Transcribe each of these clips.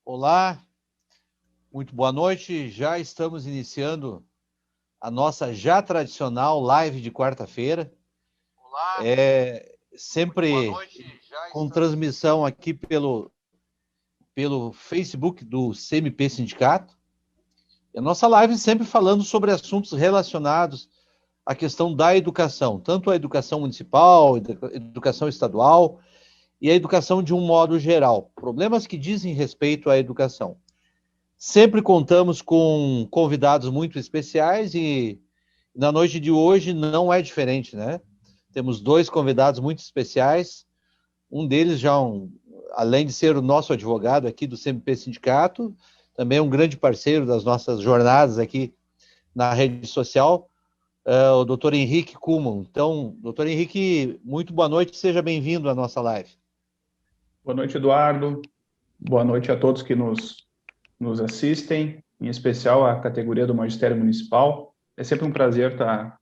Olá, muito boa noite. Já estamos iniciando a nossa já tradicional live de quarta-feira. Olá, sempre com transmissão aqui pelo Facebook do CMP Sindicato. E a nossa live sempre falando sobre assuntos relacionados à questão da educação, tanto a educação municipal, educação estadual e a educação de um modo geral. Problemas que dizem respeito à educação. Sempre contamos com convidados muito especiais e na noite de hoje não é diferente, né? Temos dois convidados muito especiais. Um deles já, além de ser o nosso advogado aqui do CMP Sindicato, também é um grande parceiro das nossas jornadas aqui na rede social, o doutor Henrique Kuhlmann. Então, doutor Henrique, muito boa noite, seja bem-vindo à nossa live. Boa noite, Eduardo. Boa noite a todos que nos assistem, em especial a categoria do Magistério Municipal. É sempre um prazer estar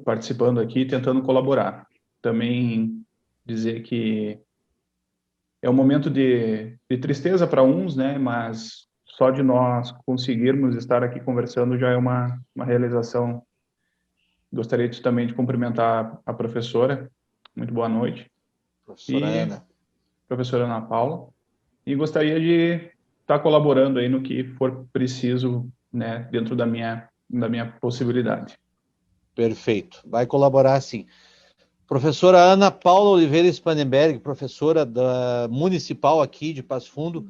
participando aqui, tentando colaborar. Também dizer que é um momento de tristeza para uns, né? Mas só de nós conseguirmos estar aqui conversando já é uma realização. Gostaria também de cumprimentar a professora. Muito boa noite. Professora Ana Paula. E gostaria de estar colaborando aí no que for preciso, né, dentro da minha possibilidade. Perfeito, vai colaborar sim. Professora Ana Paula Oliveira Spanenberg, professora da Municipal aqui de Passo Fundo,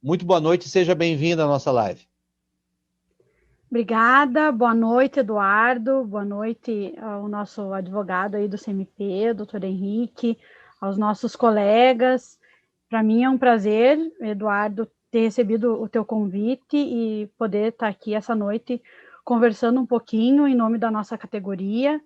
muito boa noite, seja bem-vinda à nossa live. Obrigada, boa noite, Eduardo, boa noite ao nosso advogado aí do CMP, doutor Henrique, aos nossos colegas. Para mim é um prazer, Eduardo, ter recebido o teu convite e poder estar aqui essa noite conversando um pouquinho em nome da nossa categoria,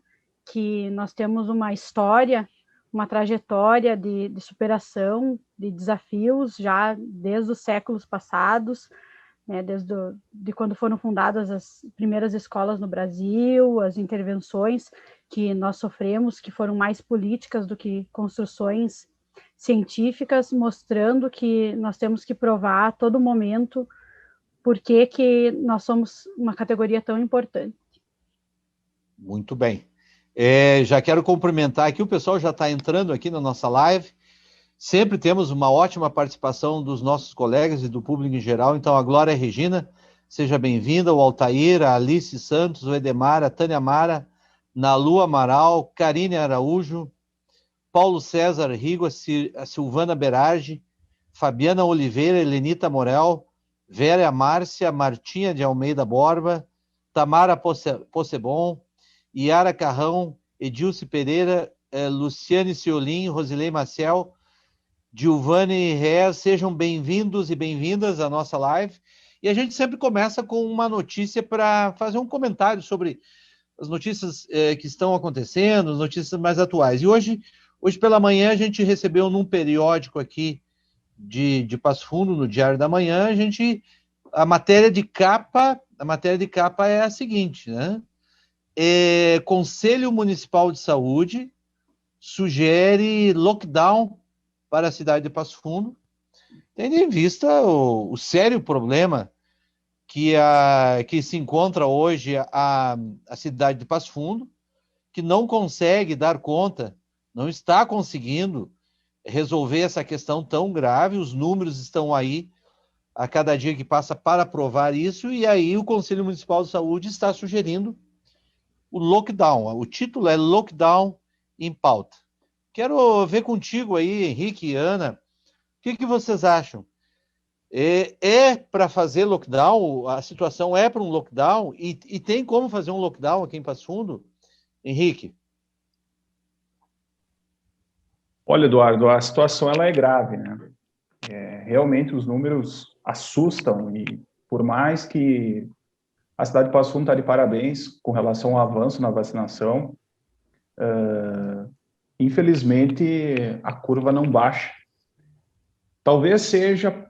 que nós temos uma história, uma trajetória de superação, de desafios já desde os séculos passados, né, de quando foram fundadas as primeiras escolas no Brasil, as intervenções que nós sofremos, que foram mais políticas do que construções científicas, mostrando que nós temos que provar a todo momento por que nós somos uma categoria tão importante. Muito bem. Já quero cumprimentar aqui, o pessoal já está entrando aqui na nossa live. Sempre temos uma ótima participação dos nossos colegas e do público em geral. Então, a Glória Regina, seja bem-vinda, o Altair, a Alice Santos, o Edemar, a Tânia Mara, Nalu Amaral, Karine Araújo, Paulo César Rigo, a Silvana Berardi, Fabiana Oliveira, Helenita Morel, Vera Márcia, Martinha de Almeida Borba, Tamara Possebon, Yara Carrão, Edilce Pereira, Luciane Ciolim, Rosilei Maciel, Giovanni Reis, sejam bem-vindos e bem-vindas à nossa live. E a gente sempre começa com uma notícia para fazer um comentário sobre as notícias que estão acontecendo, as notícias mais atuais. E hoje pela manhã a gente recebeu num periódico aqui de Passo Fundo, no Diário da Manhã, a matéria de capa é a seguinte, né? Conselho Municipal de Saúde sugere lockdown para a cidade de Passo Fundo, tendo em vista o sério problema que se encontra hoje a cidade de Passo Fundo, que não consegue dar conta, não está conseguindo resolver essa questão tão grave. Os números estão aí a cada dia que passa para provar isso, e aí o Conselho Municipal de Saúde está sugerindo o lockdown. O título é Lockdown em Pauta. Quero ver contigo aí, Henrique e Ana, o que vocês acham? Para fazer lockdown? A situação é para um lockdown? E tem como fazer um lockdown aqui em Passo Fundo? Henrique? Olha, Eduardo, a situação ela é grave, né? Realmente os números assustam, e por mais que a cidade de Passo Fundo está de parabéns com relação ao avanço na vacinação, infelizmente a curva não baixa. Talvez seja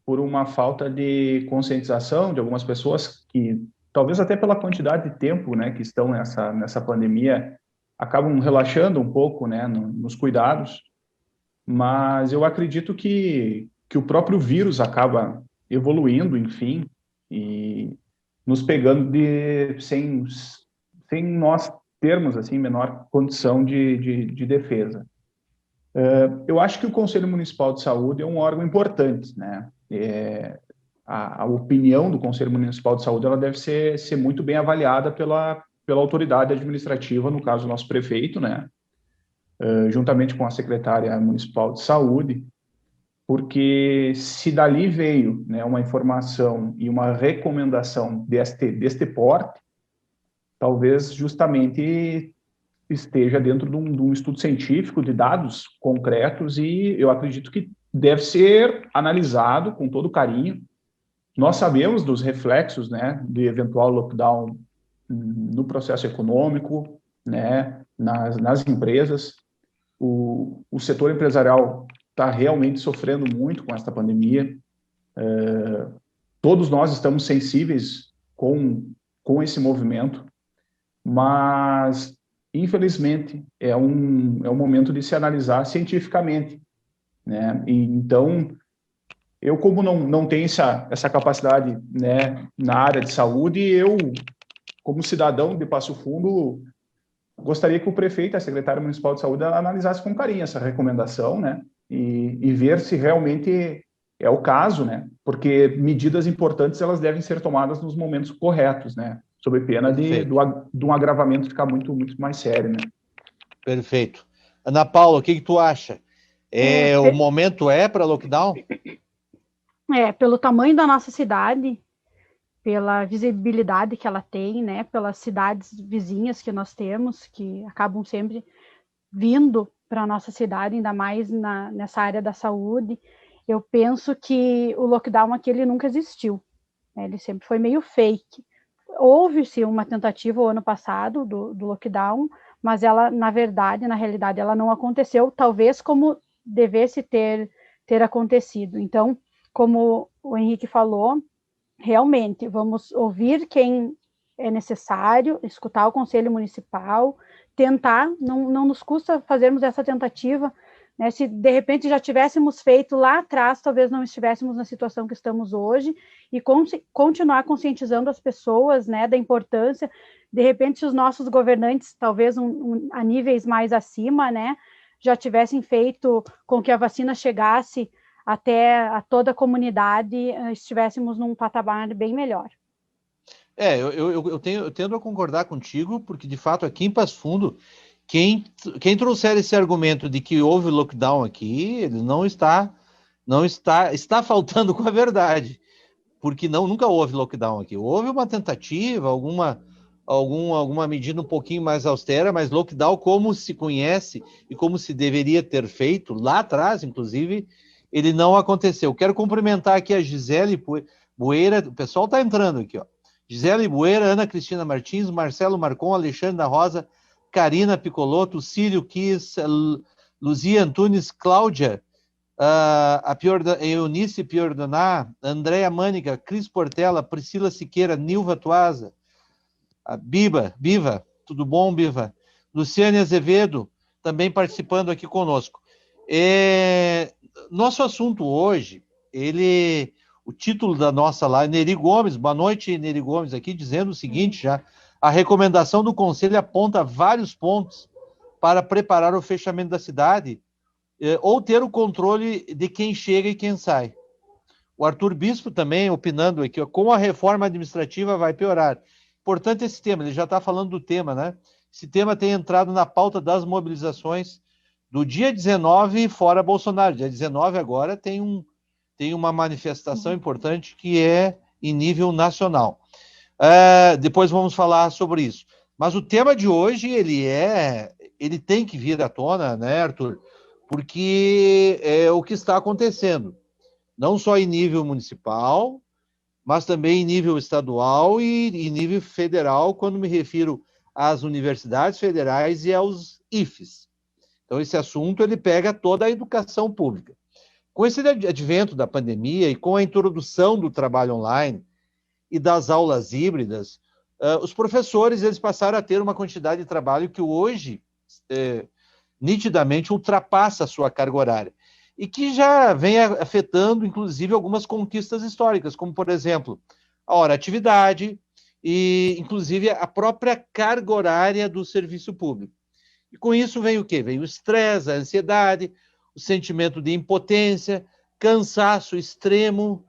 por uma falta de conscientização de algumas pessoas que, talvez até pela quantidade de tempo, né, que estão nessa pandemia, acabam relaxando um pouco, né, nos cuidados, mas eu acredito que o próprio vírus acaba evoluindo, enfim, e nos pegando sem nós termos, assim, menor condição de defesa. Eu acho que o Conselho Municipal de Saúde é um órgão importante, né? A opinião do Conselho Municipal de Saúde ela deve ser muito bem avaliada pela autoridade administrativa, no caso, o nosso prefeito, né? Juntamente com a secretária municipal de saúde, porque se dali veio, né, uma informação e uma recomendação deste porte, talvez justamente esteja dentro de um estudo científico, de dados concretos, e eu acredito que deve ser analisado com todo carinho. Nós sabemos dos reflexos, né, de eventual lockdown no processo econômico, né, nas empresas. O setor empresarial está realmente sofrendo muito com esta pandemia. Todos nós estamos sensíveis com esse movimento, mas, infelizmente, é um momento de se analisar cientificamente, né? E, então, eu, como não tenho essa capacidade, né, na área de saúde, eu, como cidadão de Passo Fundo, gostaria que o prefeito, a secretária municipal de saúde, analisasse com carinho essa recomendação, né, e ver se realmente é o caso, né, porque medidas importantes elas devem ser tomadas nos momentos corretos, né, sob pena de um agravamento ficar muito, muito mais sério, né. Perfeito. Ana Paula, o que tu acha? O momento para lockdown? Pelo tamanho da nossa cidade, pela visibilidade que ela tem, né, pelas cidades vizinhas que nós temos, que acabam sempre vindo para a nossa cidade, ainda mais nessa área da saúde, eu penso que o lockdown aqui ele nunca existiu, né, ele sempre foi meio fake. Houve-se uma tentativa o ano passado do lockdown, mas ela, na verdade, na realidade, ela não aconteceu, talvez como devesse ter acontecido. Então, como o Henrique falou, realmente, vamos ouvir quem é necessário, escutar o Conselho Municipal, tentar, não nos custa fazermos essa tentativa, né? Se de repente já tivéssemos feito lá atrás, talvez não estivéssemos na situação que estamos hoje, e continuar conscientizando as pessoas, né, da importância, de repente os nossos governantes, talvez a níveis mais acima, né, já tivessem feito com que a vacina chegasse até a toda a comunidade, estivéssemos num patamar bem melhor. Eu tendo a concordar contigo, porque de fato aqui em Passo Fundo, quem trouxer esse argumento de que houve lockdown aqui, ele está faltando com a verdade, porque nunca houve lockdown aqui. Houve uma tentativa, alguma medida um pouquinho mais austera, mas lockdown como se conhece e como se deveria ter feito lá atrás, inclusive, ele não aconteceu. Quero cumprimentar aqui a Gisele Bueira, o pessoal está entrando aqui, ó. Gisele Bueira, Ana Cristina Martins, Marcelo Marcon, Alexandre da Rosa, Karina Picolotto, Cílio Kiss, Luzia Antunes, Cláudia, Eunice Piordoná, Andréa Mânica, Cris Portela, Priscila Siqueira, Nilva Tuaza, Biva, tudo bom, Biva? Luciane Azevedo, também participando aqui conosco. Nosso assunto hoje, o título da nossa live, Neri Gomes, boa noite, Neri Gomes, aqui dizendo o seguinte já, a recomendação do Conselho aponta vários pontos para preparar o fechamento da cidade ou ter o controle de quem chega e quem sai. O Arthur Bispo também opinando aqui, como a reforma administrativa vai piorar. Importante esse tema, ele já está falando do tema, né? Esse tema tem entrado na pauta das mobilizações do dia 19 fora Bolsonaro. Dia 19 agora tem uma manifestação importante que é em nível nacional. Depois vamos falar sobre isso. Mas o tema de hoje, ele tem que vir à tona, né, Arthur? Porque é o que está acontecendo. Não só em nível municipal, mas também em nível estadual e em nível federal, quando me refiro às universidades federais e aos IFES. Então, esse assunto ele pega toda a educação pública. Com esse advento da pandemia e com a introdução do trabalho online e das aulas híbridas, os professores eles passaram a ter uma quantidade de trabalho que hoje nitidamente ultrapassa a sua carga horária. E que já vem afetando, inclusive, algumas conquistas históricas, como, por exemplo, a hora-atividade e, inclusive, a própria carga horária do serviço público. E com isso vem o quê? Vem o estresse, a ansiedade, o sentimento de impotência, cansaço extremo,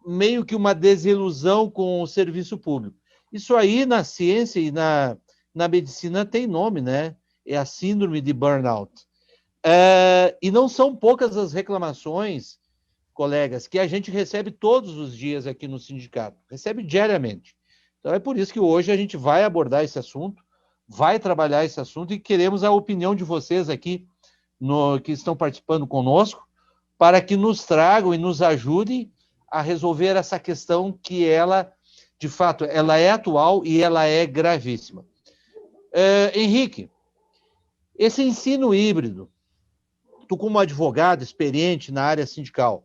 meio que uma desilusão com o serviço público. Isso aí, na ciência e na medicina, tem nome, né? É a síndrome de burnout. E não são poucas as reclamações, colegas, que a gente recebe todos os dias aqui no sindicato, recebe diariamente. Então é por isso que hoje a gente vai abordar esse assunto, vai trabalhar esse assunto e queremos a opinião de vocês aqui, que estão participando conosco, para que nos tragam e nos ajudem a resolver essa questão que ela, de fato, ela é atual e ela é gravíssima. Henrique, esse ensino híbrido, tu como advogado experiente na área sindical,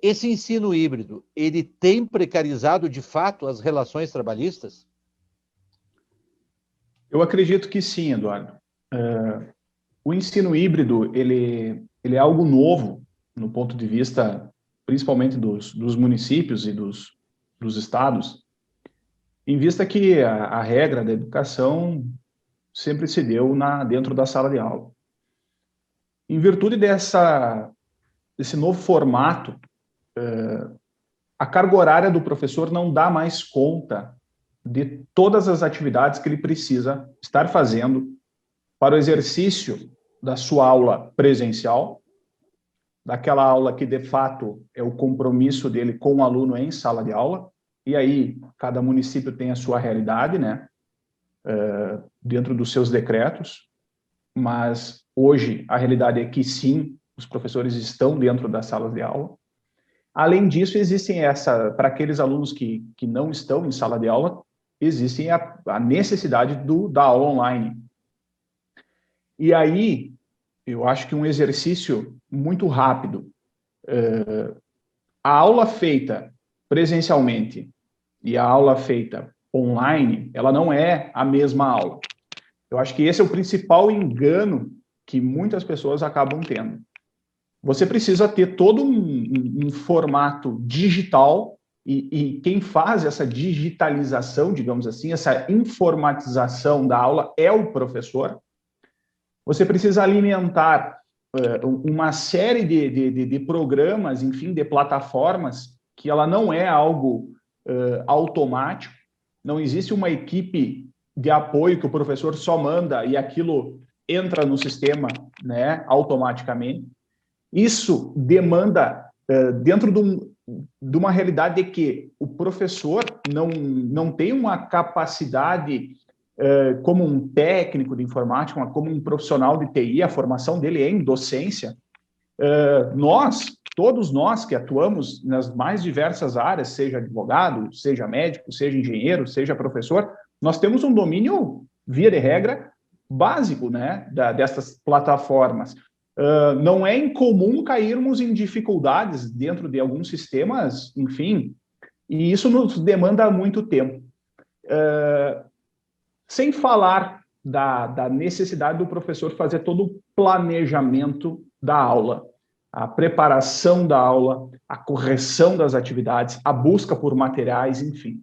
esse ensino híbrido, ele tem precarizado de fato as relações trabalhistas? Eu acredito que sim, Eduardo. O ensino híbrido, ele é algo novo no ponto de vista, principalmente dos municípios e dos estados, em vista que a regra da educação sempre se deu dentro da sala de aula. Em virtude desse novo formato, a carga horária do professor não dá mais conta de todas as atividades que ele precisa estar fazendo para o exercício da sua aula presencial, daquela aula que, de fato, é o compromisso dele com o aluno em sala de aula, e aí cada município tem a sua realidade, né, dentro dos seus decretos, mas hoje a realidade é que sim, os professores estão dentro das salas de aula. Além disso, existem para aqueles alunos que não estão em sala de aula, existe a necessidade da aula online. E aí, eu acho que um exercício muito rápido, a aula feita presencialmente e a aula feita online, ela não é a mesma aula. Eu acho que esse é o principal engano que muitas pessoas acabam tendo. Você precisa ter todo um formato digital e quem faz essa digitalização, digamos assim, essa informatização da aula é o professor. Você precisa alimentar uma série de programas, enfim, de plataformas, que ela não é algo automático, não existe uma equipe de apoio que o professor só manda e aquilo entra no sistema, né, automaticamente. Isso demanda, dentro de uma realidade de que o professor não tem uma capacidade como um técnico de informática, como um profissional de TI, a formação dele é em docência. Todos nós que atuamos nas mais diversas áreas, seja advogado, seja médico, seja engenheiro, seja professor, nós temos um domínio, via de regra, básico, né, dessas plataformas. Não é incomum cairmos em dificuldades dentro de alguns sistemas, enfim, e isso nos demanda muito tempo. Sem falar da necessidade do professor fazer todo o planejamento da aula, a preparação da aula, a correção das atividades, a busca por materiais, enfim.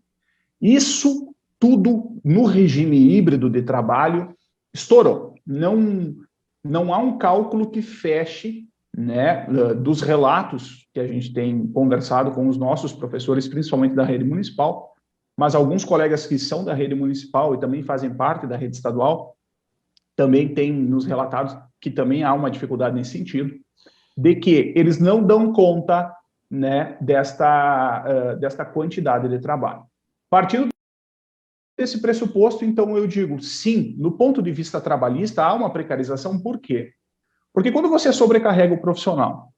Isso tudo no regime híbrido de trabalho estourou. Não há um cálculo que feche, né, dos relatos que a gente tem conversado com os nossos professores, principalmente da rede municipal, mas alguns colegas que são da rede municipal e também fazem parte da rede estadual, também têm nos relatado que também há uma dificuldade nesse sentido, de que eles não dão conta, né, desta quantidade de trabalho. Partindo desse pressuposto, então, eu digo, sim, no ponto de vista trabalhista, há uma precarização. Por quê? Porque quando você sobrecarrega o profissional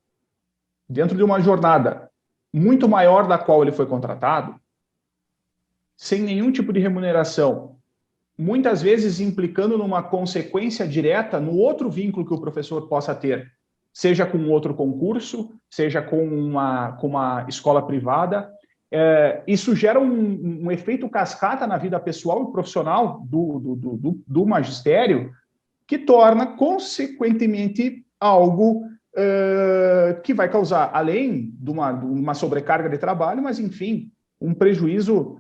dentro de uma jornada muito maior da qual ele foi contratado, sem nenhum tipo de remuneração, muitas vezes implicando numa consequência direta no outro vínculo que o professor possa ter, seja com outro concurso, seja com uma escola privada, isso gera um efeito cascata na vida pessoal e profissional do magistério, que torna, consequentemente, algo que vai causar, além de uma sobrecarga de trabalho, mas, enfim, um prejuízo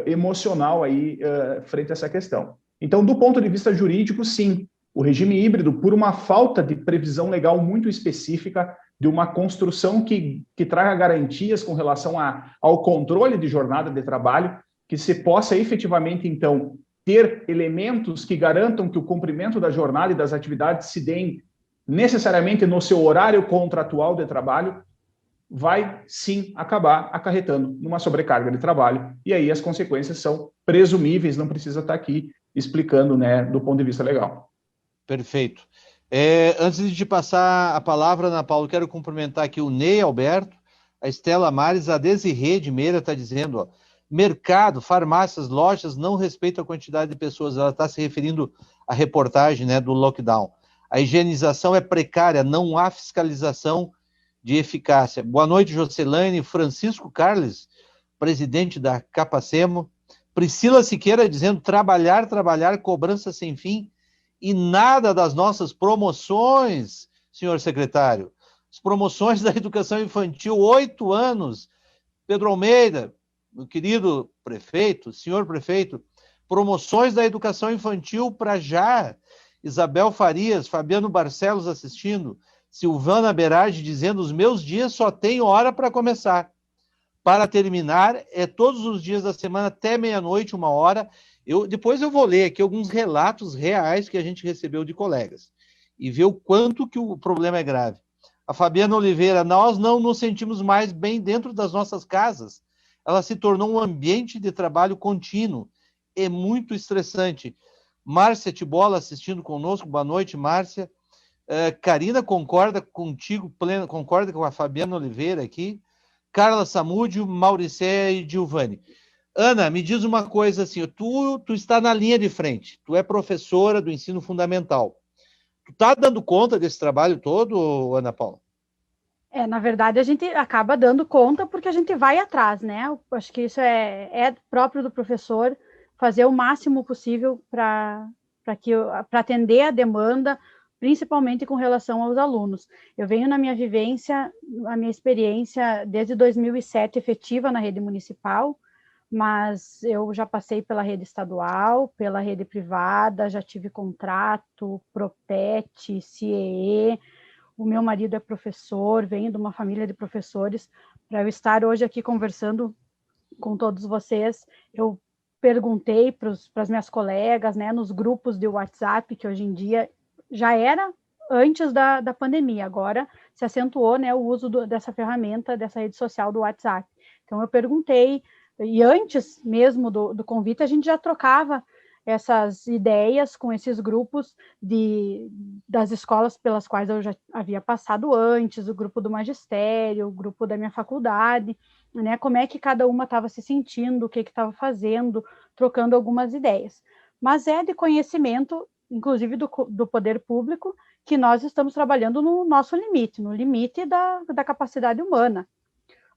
emocional aí, frente a essa questão. Então, do ponto de vista jurídico, sim, o regime híbrido, por uma falta de previsão legal muito específica, de uma construção que traga garantias com relação ao controle de jornada de trabalho, que se possa efetivamente, então, ter elementos que garantam que o cumprimento da jornada e das atividades se deem necessariamente no seu horário contratual de trabalho, vai sim acabar acarretando numa sobrecarga de trabalho. E aí as consequências são presumíveis, não precisa estar aqui explicando, né, do ponto de vista legal. Perfeito. Antes de passar a palavra, Ana Paula, quero cumprimentar aqui o Ney Alberto, a Estela Mares, a Desirê de Meira está dizendo, ó, mercado, farmácias, lojas não respeitam a quantidade de pessoas. Ela está se referindo à reportagem, né, do lockdown. A higienização é precária, não há fiscalização de eficácia. Boa noite, Jocelane. Francisco Carles, presidente da Capacemo. Priscila Siqueira dizendo, trabalhar, cobrança sem fim e nada das nossas promoções, senhor secretário. As promoções da educação infantil, 8 anos. Pedro Almeida, meu querido prefeito, senhor prefeito, promoções da educação infantil para já. Isabel Farias, Fabiano Barcelos assistindo, Silvana Berardi dizendo, os meus dias só tem hora para começar. Para terminar, é todos os dias da semana, até meia-noite, 1h. Depois eu vou ler aqui alguns relatos reais que a gente recebeu de colegas e ver o quanto que o problema é grave. A Fabiana Oliveira, nós não nos sentimos mais bem dentro das nossas casas. Ela se tornou um ambiente de trabalho contínuo. É muito estressante. Márcia Tibola assistindo conosco. Boa noite, Márcia. Karina concorda contigo, concorda com a Fabiana Oliveira aqui. Carla Samúdio, Mauricé e Giovanni. Ana, me diz uma coisa assim, tu está na linha de frente, tu é professora do ensino fundamental. Tu está dando conta desse trabalho todo, Ana Paula? Na verdade, a gente acaba dando conta porque a gente vai atrás, né? Eu acho que isso é próprio do professor, fazer o máximo possível para atender a demanda, principalmente com relação aos alunos. Eu venho na minha vivência, a minha experiência desde 2007 efetiva na rede municipal, mas eu já passei pela rede estadual, pela rede privada, já tive contrato, Propet, CIEE. O meu marido é professor, venho de uma família de professores. Para eu estar hoje aqui conversando com todos vocês, eu perguntei para as minhas colegas, né, nos grupos de WhatsApp, que hoje em dia já era antes da pandemia, agora se acentuou, né, o uso dessa ferramenta, dessa rede social do WhatsApp. Então eu perguntei, e antes mesmo do convite, a gente já trocava essas ideias com esses grupos das escolas pelas quais eu já havia passado antes, o grupo do magistério, o grupo da minha faculdade, né, como é que cada uma estava se sentindo, o que estava fazendo, trocando algumas ideias. Mas é de conhecimento, inclusive do poder público, que nós estamos trabalhando no nosso limite, no limite da capacidade humana.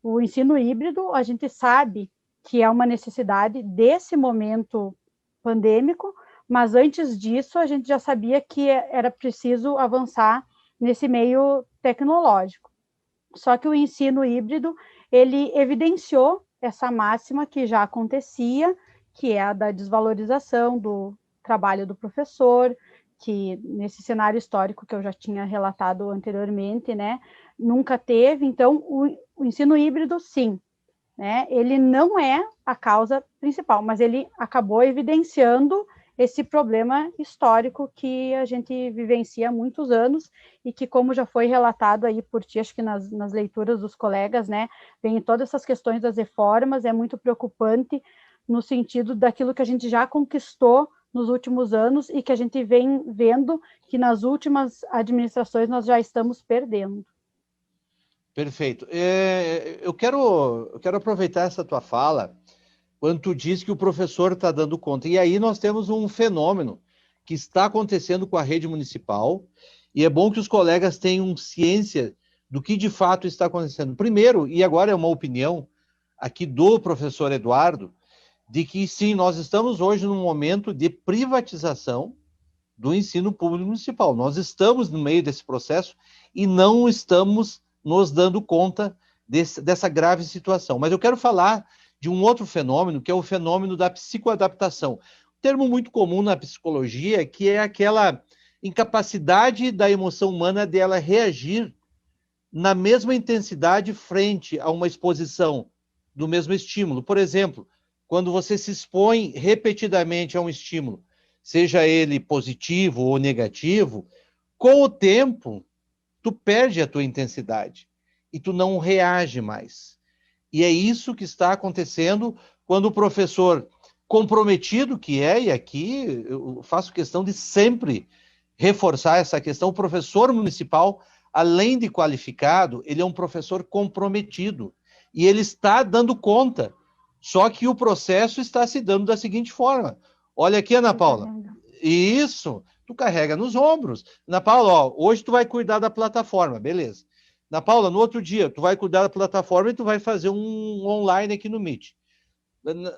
O ensino híbrido, a gente sabe que é uma necessidade desse momento pandêmico, mas antes disso a gente já sabia que era preciso avançar nesse meio tecnológico. Só que o ensino híbrido, ele evidenciou essa máxima que já acontecia, que é a da desvalorização do trabalho do professor, que nesse cenário histórico que eu já tinha relatado anteriormente, né, nunca teve. Então, o ensino híbrido, sim, né, ele não é a causa principal, mas ele acabou evidenciando esse problema histórico que a gente vivencia há muitos anos e que, como já foi relatado aí por ti, acho que nas leituras dos colegas, né, vem todas essas questões das reformas, é muito preocupante no sentido daquilo que a gente já conquistou nos últimos anos e que a gente vem vendo que nas últimas administrações nós já estamos perdendo. Perfeito. Eu quero aproveitar essa tua fala, quando tu diz que o professor está dando conta. E aí nós temos um fenômeno que está acontecendo com a rede municipal, e é bom que os colegas tenham ciência do que de fato está acontecendo. Primeiro, e agora é uma opinião, aqui do professor Eduardo, de que sim, nós estamos hoje num momento de privatização do ensino público municipal. Nós estamos no meio desse processo e não estamos nos dando conta dessa grave situação. Mas eu quero falar de um outro fenômeno, que é o fenômeno da psicoadaptação. Um termo muito comum na psicologia, que é aquela incapacidade da emoção humana dela reagir na mesma intensidade frente a uma exposição do mesmo estímulo. Por exemplo, quando você se expõe repetidamente a um estímulo, seja ele positivo ou negativo, com o tempo, tu perde a tua intensidade e tu não reage mais. E é isso que está acontecendo quando o professor comprometido que é, e aqui eu faço questão de sempre reforçar essa questão, o professor municipal, além de qualificado, ele é um professor comprometido e ele está dando conta. Só que o processo está se dando da seguinte forma. Olha aqui, Ana Paula. Isso, tu carrega nos ombros. Ana Paula, ó, hoje tu vai cuidar da plataforma, beleza. Ana Paula, no outro dia, tu vai cuidar da plataforma e tu vai fazer um online aqui no Meet.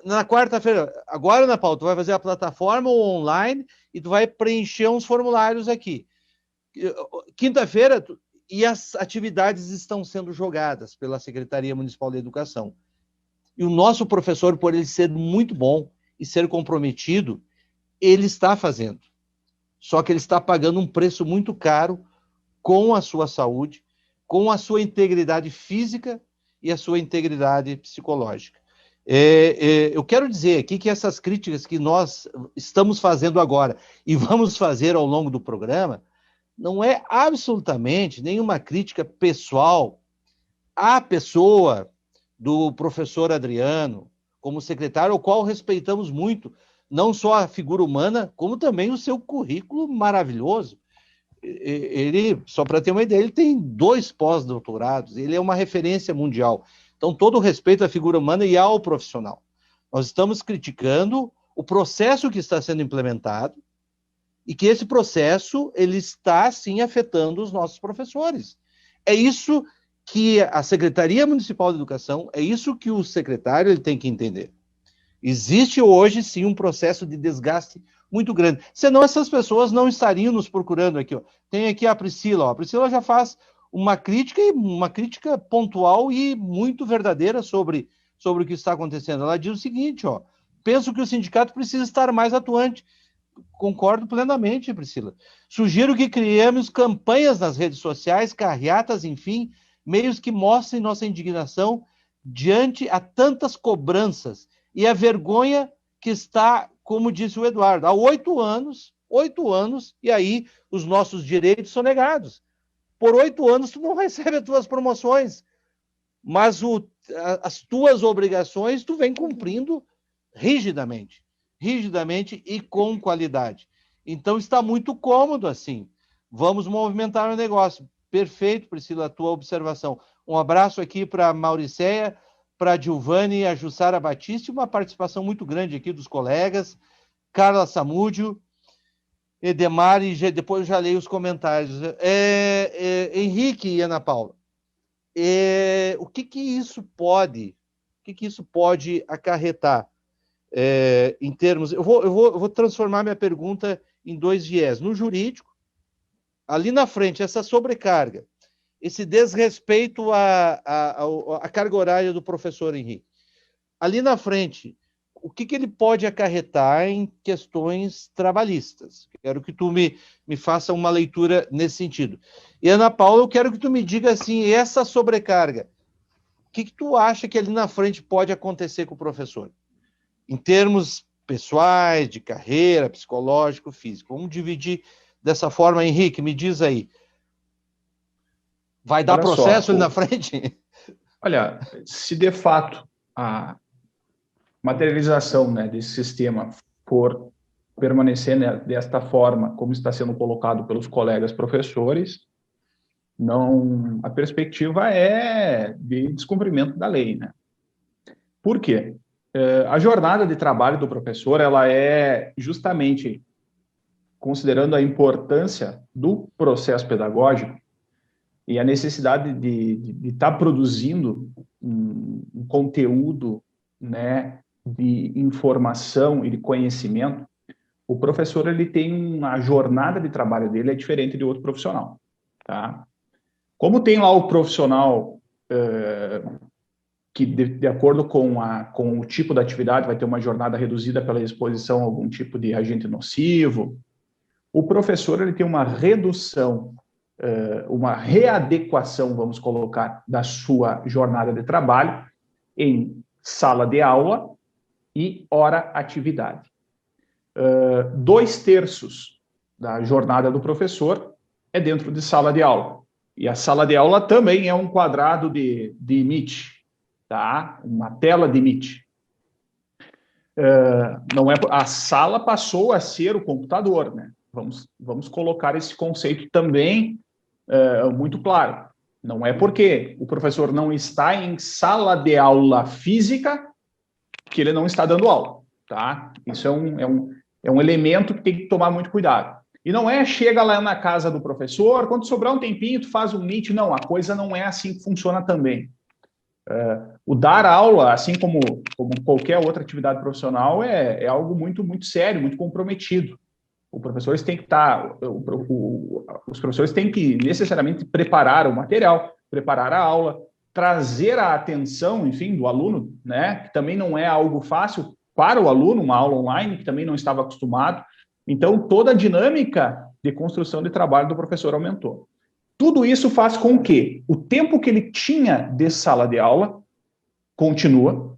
Na quarta-feira, agora, Ana Paula, tu vai fazer a plataforma ou online e tu vai preencher uns formulários aqui. Quinta-feira, e as atividades estão sendo jogadas pela Secretaria Municipal de Educação. E o nosso professor, por ele ser muito bom e ser comprometido, ele está fazendo. Só que ele está pagando um preço muito caro com a sua saúde, com a sua integridade física e a sua integridade psicológica. Eu quero dizer aqui que essas críticas que nós estamos fazendo agora e vamos fazer ao longo do programa, não é absolutamente nenhuma crítica pessoal à pessoa do professor Adriano, como secretário, ao qual respeitamos muito, não só a figura humana, como também o seu currículo maravilhoso. Ele, só para ter uma ideia, ele tem 2 pós-doutorados, ele é uma referência mundial. Então, todo o respeito à figura humana e ao profissional. Nós estamos criticando o processo que está sendo implementado e que esse processo ele está, sim, afetando os nossos professores. É isso que a Secretaria Municipal de Educação, é isso que o secretário ele tem que entender. Existe hoje, sim, um processo de desgaste muito grande. Senão essas pessoas não estariam nos procurando aqui. Ó. Tem aqui a Priscila. Ó. A Priscila já faz uma crítica pontual e muito verdadeira sobre o que está acontecendo. Ela diz o seguinte, ó, penso que o sindicato precisa estar mais atuante. Concordo plenamente, Priscila. Sugiro que criemos campanhas nas redes sociais, carreatas, enfim, meios que mostrem nossa indignação diante a tantas cobranças e a vergonha que está, como disse o Eduardo, há 8 anos, e aí os nossos direitos são negados. Por 8 anos tu não recebe as tuas promoções, mas as tuas obrigações tu vem cumprindo rigidamente e com qualidade. Então está muito cômodo assim. Vamos movimentar o negócio. Perfeito, Priscila, a tua observação. Um abraço aqui para a Mauricéia, para a Giovanni e a Jussara Batista, uma participação muito grande aqui dos colegas, Carla Samúdio, Edemar, e depois eu já leio os comentários. Henrique e Ana Paula, o que isso pode acarretar em termos... Eu vou transformar minha pergunta em 2 viés. No jurídico, ali na frente, essa sobrecarga, esse desrespeito à carga horária do professor Henrique. Ali na frente, o que ele pode acarretar em questões trabalhistas? Quero que tu me faça uma leitura nesse sentido. E, Ana Paula, eu quero que tu me diga assim, essa sobrecarga, o que tu acha que ali na frente pode acontecer com o professor? Em termos pessoais, de carreira, psicológico, físico. Vamos dividir dessa forma, Henrique, me diz aí. Vai dar processo ali na frente? Olha, se de fato a materialização, né, desse sistema for permanecer, né, desta forma, como está sendo colocado pelos colegas professores, a perspectiva é de descumprimento da lei, né? Por quê? A jornada de trabalho do professor, ela é justamente, considerando a importância do processo pedagógico, e a necessidade de estar produzindo um conteúdo, né, de informação e de conhecimento, o professor ele tem uma jornada de trabalho dele é diferente de outro profissional, tá? Como tem lá o profissional que de acordo com o tipo da atividade vai ter uma jornada reduzida pela exposição a algum tipo de agente nocivo, o professor ele tem uma redução, uma readequação, vamos colocar, da sua jornada de trabalho em sala de aula e hora atividade. 2/3 da jornada do professor é dentro de sala de aula. E a sala de aula também é um quadrado de Meet, tá? Uma tela de Meet. Não é, a sala passou a ser o computador, né? Vamos colocar esse conceito também muito claro. Não é porque o professor não está em sala de aula física que ele não está dando aula, tá? Isso é um elemento que tem que tomar muito cuidado. E não é chega lá na casa do professor, quando sobrar um tempinho, tu faz um meet. Não, a coisa não é assim que funciona também. O dar aula, assim como qualquer outra atividade profissional, é algo muito, muito sério, muito comprometido. Os professores têm que necessariamente preparar o material, preparar a aula, trazer a atenção, enfim, do aluno, né, que também não é algo fácil para o aluno, uma aula online, que também não estava acostumado. Então, toda a dinâmica de construção de trabalho do professor aumentou. Tudo isso faz com que o tempo que ele tinha de sala de aula continua,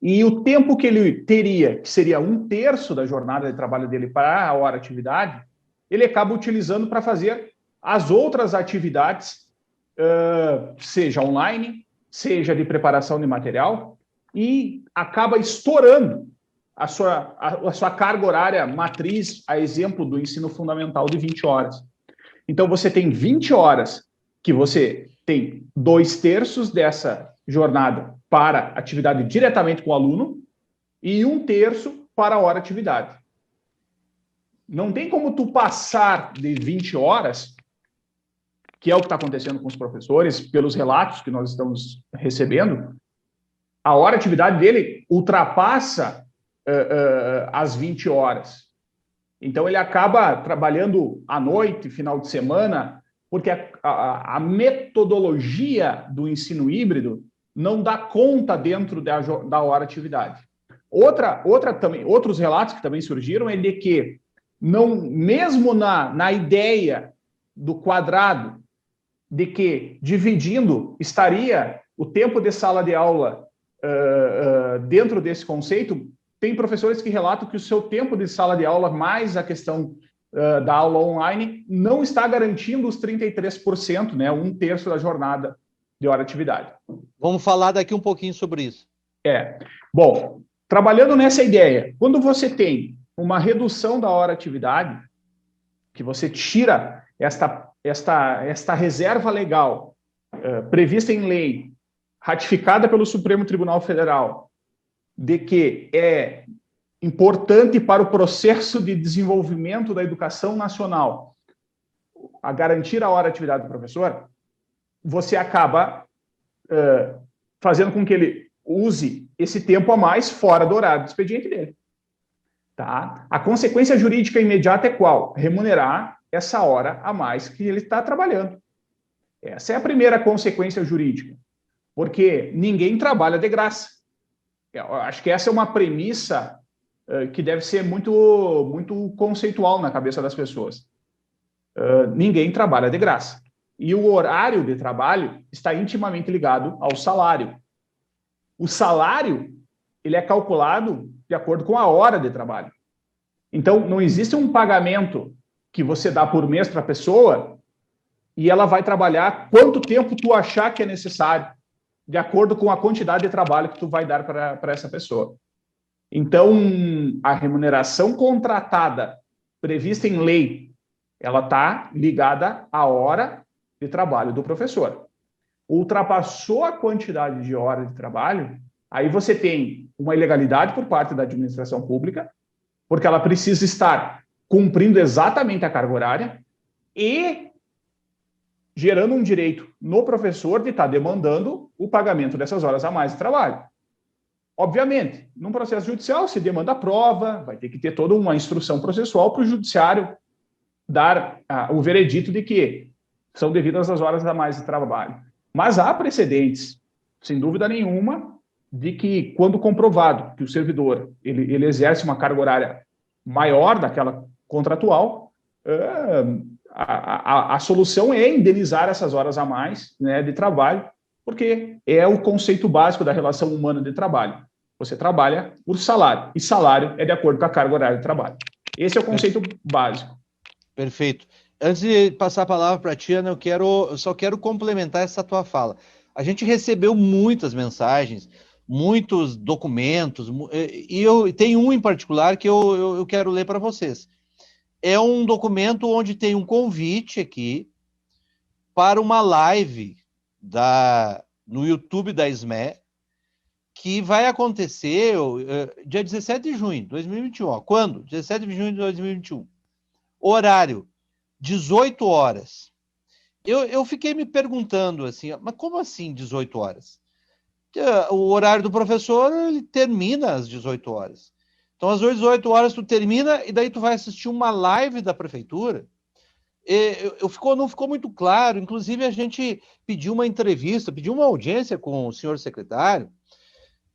e o tempo que ele teria, que seria 1/3 da jornada de trabalho dele para a hora atividade, ele acaba utilizando para fazer as outras atividades, seja online, seja de preparação de material, e acaba estourando a sua carga horária matriz, a exemplo do ensino fundamental de 20 horas. Então, você tem 20 horas que você tem 2/3 dessa jornada para atividade diretamente com o aluno e 1/3 para a hora atividade. Não tem como tu passar de 20 horas, que é o que está acontecendo com os professores, pelos relatos que nós estamos recebendo, a hora atividade dele ultrapassa as 20 horas. Então, ele acaba trabalhando à noite, final de semana, porque a metodologia do ensino híbrido não dá conta dentro da hora atividade. Outros relatos que também surgiram é de que, não, mesmo na ideia do quadrado, de que dividindo estaria o tempo de sala de aula dentro desse conceito, tem professores que relatam que o seu tempo de sala de aula, mais a questão da aula online, não está garantindo os 33%, né, 1/3 da jornada de hora atividade. Vamos falar daqui um pouquinho sobre isso. Bom, trabalhando nessa ideia, quando você tem uma redução da hora atividade, que você tira esta reserva legal prevista em lei, ratificada pelo Supremo Tribunal Federal, de que é importante para o processo de desenvolvimento da educação nacional a garantir a hora atividade do professor, você acaba fazendo com que ele use esse tempo a mais fora do horário do expediente dele. Tá? A consequência jurídica imediata é qual? Remunerar essa hora a mais que ele está trabalhando. Essa é a primeira consequência jurídica, porque ninguém trabalha de graça. Eu acho que essa é uma premissa que deve ser muito, muito conceitual na cabeça das pessoas. Ninguém trabalha de graça. E o horário de trabalho está intimamente ligado ao salário. O salário, ele é calculado de acordo com a hora de trabalho. Então, não existe um pagamento que você dá por mês para a pessoa e ela vai trabalhar quanto tempo tu achar que é necessário, de acordo com a quantidade de trabalho que tu vai dar para essa pessoa. Então, a remuneração contratada prevista em lei, ela está ligada à hora de trabalho do professor. Ultrapassou a quantidade de horas de trabalho, aí você tem uma ilegalidade por parte da administração pública, porque ela precisa estar cumprindo exatamente a carga horária, e gerando um direito no professor de estar demandando o pagamento dessas horas a mais de trabalho. Obviamente, num processo judicial, se demanda a prova, vai ter que ter toda uma instrução processual para o judiciário dar o veredito de que são devidas as horas a mais de trabalho. Mas há precedentes, sem dúvida nenhuma, de que, quando comprovado que o servidor ele exerce uma carga horária maior daquela contratual, a solução é indenizar essas horas a mais, né, de trabalho, porque é o conceito básico da relação humana de trabalho. Você trabalha por salário, e salário é de acordo com a carga horária de trabalho. Esse é o conceito básico. Perfeito. Antes de passar a palavra para a Tia, Ana, eu só quero complementar essa tua fala. A gente recebeu muitas mensagens, muitos documentos, e eu tenho um em particular que eu quero ler para vocês. É um documento onde tem um convite aqui para uma live no YouTube da SME, que vai acontecer dia 17 de junho de 2021. Ó. Quando? 17 de junho de 2021. Horário, 18 horas. Eu fiquei me perguntando assim, mas como assim 18 horas? O horário do professor, ele termina às 18 horas. Então, às 18 horas tu termina e daí tu vai assistir uma live da prefeitura. Não ficou muito claro. Inclusive, a gente pediu uma entrevista, pediu uma audiência com o senhor secretário,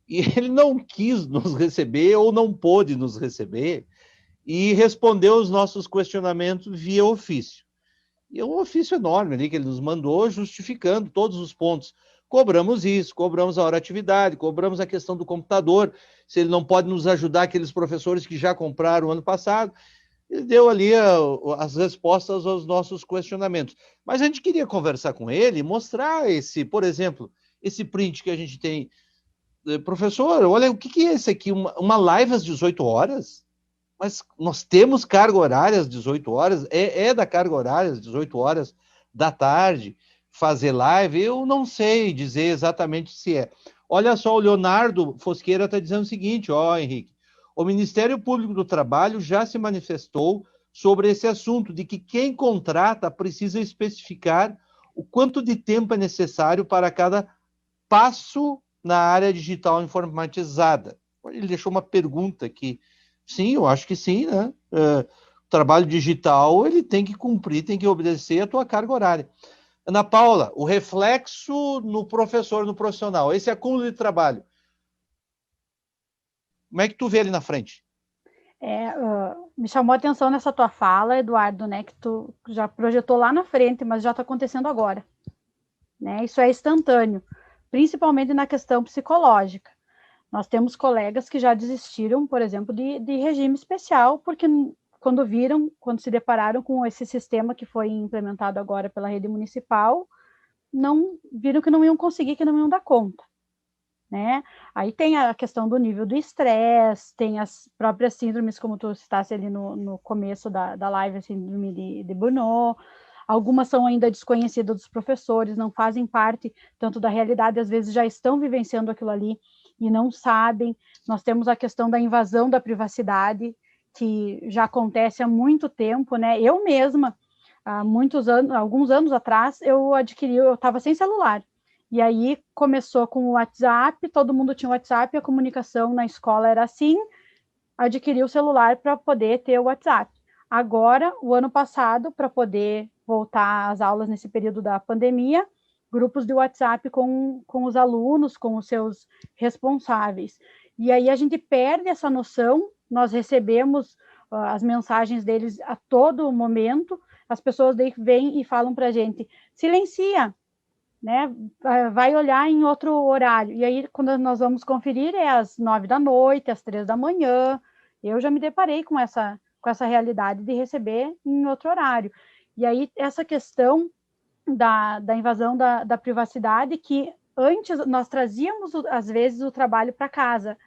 e ele não quis nos receber ou não pôde nos receber e respondeu os nossos questionamentos via ofício. E é um ofício enorme ali que ele nos mandou, justificando todos os pontos. Cobramos isso, cobramos a hora-atividade, cobramos a questão do computador, se ele não pode nos ajudar, aqueles professores que já compraram ano passado. Ele deu ali as respostas aos nossos questionamentos. Mas a gente queria conversar com ele e mostrar por exemplo, esse print que a gente tem. Professor, olha, o que é esse aqui? Uma live às 18 horas? Mas nós temos carga horária às 18 horas? É da carga horária às 18 horas da tarde fazer live? Eu não sei dizer exatamente se é. Olha só, o Leonardo Fosqueira está dizendo o seguinte, Henrique, o Ministério Público do Trabalho já se manifestou sobre esse assunto, de que quem contrata precisa especificar o quanto de tempo é necessário para cada passo na área digital informatizada. Ele deixou uma pergunta aqui. Sim, eu acho que sim, né? O trabalho digital, ele tem que cumprir, tem que obedecer a tua carga horária. Ana Paula, o reflexo no professor, no profissional, esse acúmulo de trabalho, como é que tu vê ali na frente? Me chamou a atenção nessa tua fala, Eduardo, né, que tu já projetou lá na frente, mas já está acontecendo agora. Né? Isso é instantâneo, principalmente na questão psicológica. Nós temos colegas que já desistiram, por exemplo, de regime especial, porque quando se depararam com esse sistema que foi implementado agora pela rede municipal, viram que não iam conseguir, que não iam dar conta. Né? Aí tem a questão do nível do estresse, tem as próprias síndromes, como tu citaste ali no começo da live, a síndrome de Burnout. Algumas são ainda desconhecidas dos professores, não fazem parte tanto da realidade, às vezes já estão vivenciando aquilo ali e não sabem. Nós temos a questão da invasão da privacidade, que já acontece há muito tempo, né? Eu mesma, alguns anos atrás, eu estava sem celular. E aí começou com o WhatsApp, todo mundo tinha o WhatsApp, a comunicação na escola era assim, adquiri o celular para poder ter o WhatsApp. Agora, o ano passado, para poder voltar às aulas nesse período da pandemia, grupos de WhatsApp com os alunos, com os seus responsáveis. E aí a gente perde essa noção, nós recebemos as mensagens deles a todo momento, as pessoas daí vêm e falam para a gente, silencia, né? Vai olhar em outro horário. E aí, quando nós vamos conferir, é às 9 da noite, às 3 da manhã. Eu já me deparei com essa realidade de receber em outro horário. E aí, essa questão da invasão da privacidade, que antes nós trazíamos, às vezes, o trabalho para casa.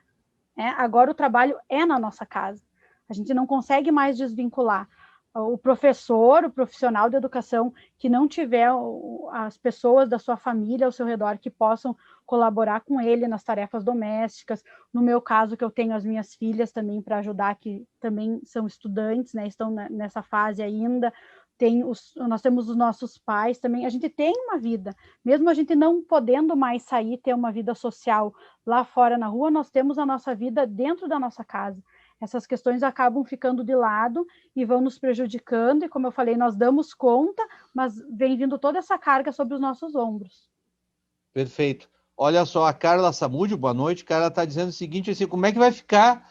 Né? Agora o trabalho é na nossa casa. A gente não consegue mais desvincular. O professor, o profissional de educação que não tiver as pessoas da sua família ao seu redor que possam colaborar com ele nas tarefas domésticas. No meu caso, que eu tenho as minhas filhas também para ajudar, que também são estudantes, né, estão nessa fase ainda, nós temos os nossos pais também, a gente tem uma vida, mesmo a gente não podendo mais sair, ter uma vida social lá fora na rua, nós temos a nossa vida dentro da nossa casa. Essas questões acabam ficando de lado e vão nos prejudicando, e como eu falei, nós damos conta, mas vem vindo toda essa carga sobre os nossos ombros. Perfeito. Olha só, a Carla Samúdio, boa noite. Carla está dizendo o seguinte, assim, como é que vai ficar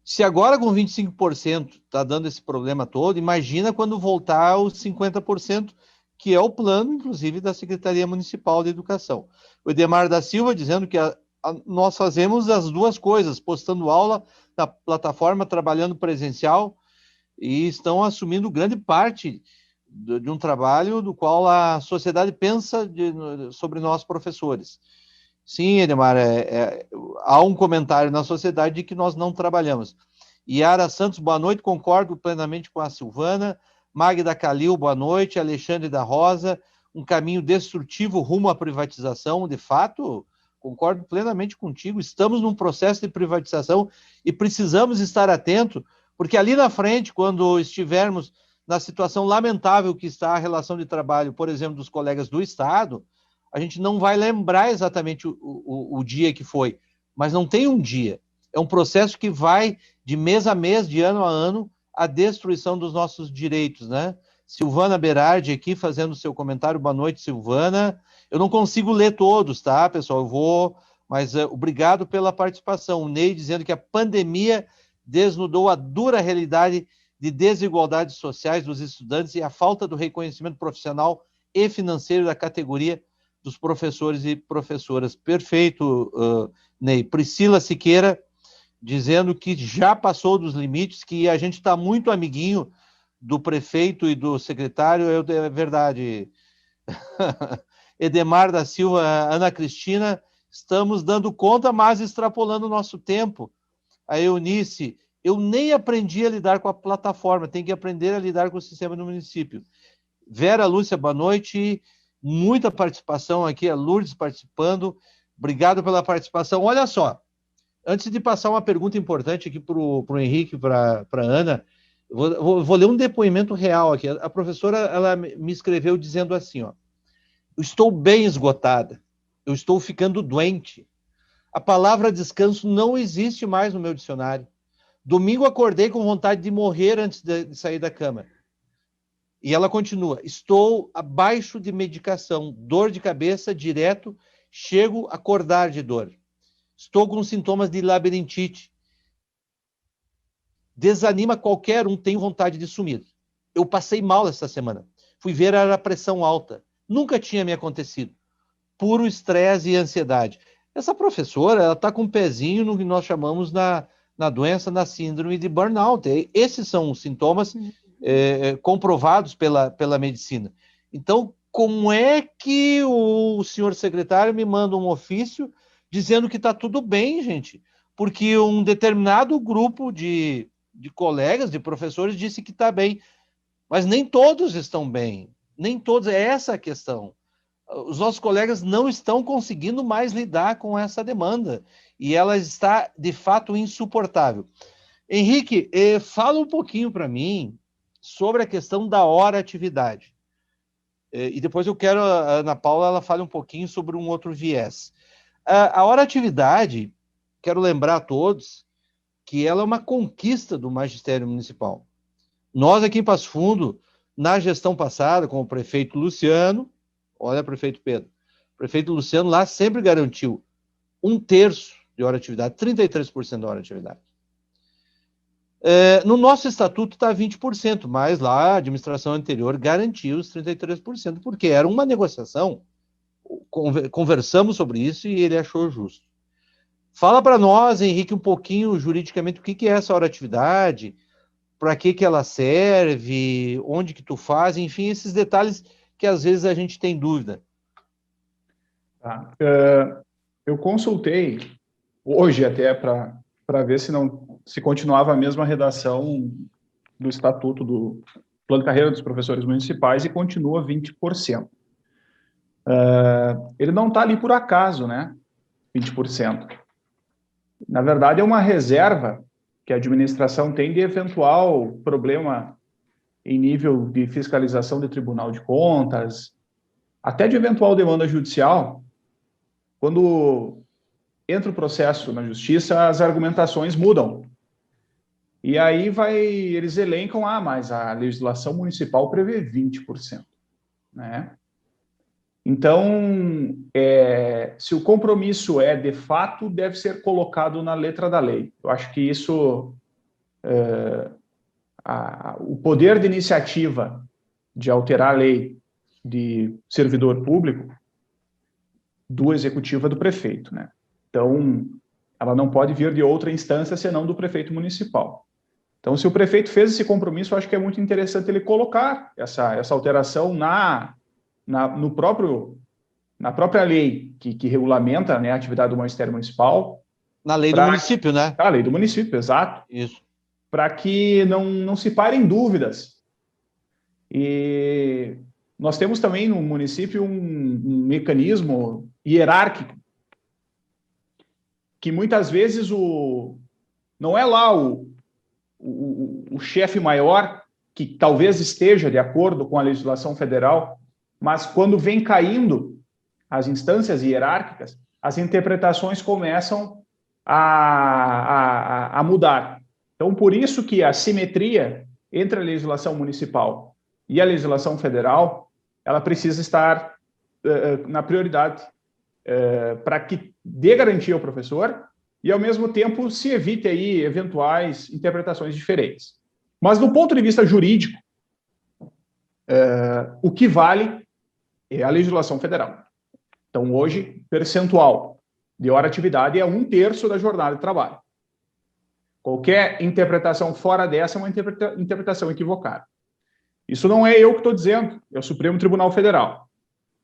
se agora com 25% está dando esse problema todo, imagina quando voltar aos 50%, que é o plano, inclusive, da Secretaria Municipal de Educação. O Edemar da Silva dizendo que nós fazemos as duas coisas, postando aula na plataforma, trabalhando presencial, e estão assumindo grande parte de um trabalho do qual a sociedade pensa sobre nós, professores. Sim, Edemar, há um comentário na sociedade de que nós não trabalhamos. Yara Santos, boa noite, concordo plenamente com a Silvana. Magda Calil, boa noite. Alexandre da Rosa, um caminho destrutivo rumo à privatização. De fato, concordo plenamente contigo. Estamos num processo de privatização e precisamos estar atentos, porque ali na frente, quando estivermos na situação lamentável que está a relação de trabalho, por exemplo, dos colegas do Estado, a gente não vai lembrar exatamente o dia que foi, mas não tem um dia. É um processo que vai de mês a mês, de ano a ano, a destruição dos nossos direitos, né? Silvana Berardi aqui fazendo o seu comentário. Boa noite, Silvana. Eu não consigo ler todos, tá, pessoal? Eu vou, mas obrigado pela participação. O Ney dizendo que a pandemia desnudou a dura realidade de desigualdades sociais dos estudantes e a falta do reconhecimento profissional e financeiro da categoria dos professores e professoras. Perfeito, Ney. Priscila Siqueira, dizendo que já passou dos limites, que a gente está muito amiguinho do prefeito e do secretário, é verdade. Edemar da Silva, Ana Cristina, estamos dando conta, mas extrapolando o nosso tempo. A Eunice, eu nem aprendi a lidar com a plataforma, tem que aprender a lidar com o sistema do município. Vera Lúcia, boa noite. Muita participação aqui, a Lourdes participando. Obrigado pela participação. Olha só, antes de passar uma pergunta importante aqui para o Henrique, para a Ana, vou ler um depoimento real aqui. A professora ela me escreveu dizendo assim, ó, eu estou bem esgotada, eu estou ficando doente. A palavra descanso não existe mais no meu dicionário. Domingo acordei com vontade de morrer antes de sair da cama. E ela continua, estou abaixo de medicação, dor de cabeça direto, chego a acordar de dor. Estou com sintomas de labirintite. Desanima qualquer um, tem vontade de sumir. Eu passei mal essa semana. Fui ver a pressão alta. Nunca tinha me acontecido. Puro estresse e ansiedade. Essa professora, ela está com um pezinho no que nós chamamos na doença, na síndrome de burnout. Esses são os sintomas comprovados pela medicina. Então, como é que o senhor secretário me manda um ofício dizendo que está tudo bem, gente? Porque um determinado grupo de colegas, de professores, disse que está bem. Mas nem todos estão bem. Nem todos. É essa a questão. Os nossos colegas não estão conseguindo mais lidar com essa demanda. E ela está, de fato, insuportável. Henrique, fala um pouquinho para mim sobre a questão da hora-atividade. E depois eu quero a Ana Paula ela fale um pouquinho sobre um outro viés. A hora-atividade, quero lembrar a todos que ela é uma conquista do magistério municipal. Nós aqui em Passo Fundo, na gestão passada, com o prefeito Luciano, olha, prefeito Pedro, o prefeito Luciano lá sempre garantiu 1/3 de hora-atividade, 33% da hora-atividade. No nosso estatuto está 20%, mas lá a administração anterior garantiu os 33%, porque era uma negociação, conversamos sobre isso e ele achou justo. Fala para nós, Henrique, um pouquinho juridicamente o que é essa hora-atividade, para que ela serve, onde que tu faz, enfim, esses detalhes que às vezes a gente tem dúvida. Tá. Eu consultei hoje até para ver se continuava a mesma redação do Estatuto do Plano de Carreira dos Professores Municipais e continua 20%. Ele não está ali por acaso, né? 20%. Na verdade, é uma reserva que a administração tem de eventual problema em nível de fiscalização de Tribunal de Contas, até de eventual demanda judicial, quando entra o processo na justiça, as argumentações mudam. E aí eles elencam, mas a legislação municipal prevê 20%, né? Então, se o compromisso de fato, deve ser colocado na letra da lei. Eu acho que isso, o poder de iniciativa de alterar a lei de servidor público do executivo é do prefeito, né? Então, ela não pode vir de outra instância senão do prefeito municipal. Então, se o prefeito fez esse compromisso, eu acho que é muito interessante ele colocar essa alteração na própria lei que regulamenta, né, a atividade do magistério municipal. Na lei do município, né? A lei do município, exato. Isso. Para que não se parem dúvidas. E nós temos também no município um mecanismo hierárquico, que muitas vezes não é lá o chefe maior, que talvez esteja de acordo com a legislação federal, mas quando vem caindo as instâncias hierárquicas, as interpretações começam a mudar. Então, por isso que a simetria entre a legislação municipal e a legislação federal, ela precisa estar na prioridade para que dê garantia ao professor e, ao mesmo tempo, se evite aí eventuais interpretações diferentes. Mas, do ponto de vista jurídico, o que vale é a legislação federal. Então, hoje, percentual de hora-atividade é 1/3 da jornada de trabalho. Qualquer interpretação fora dessa é uma interpretação equivocada. Isso não é eu que estou dizendo, é o Supremo Tribunal Federal.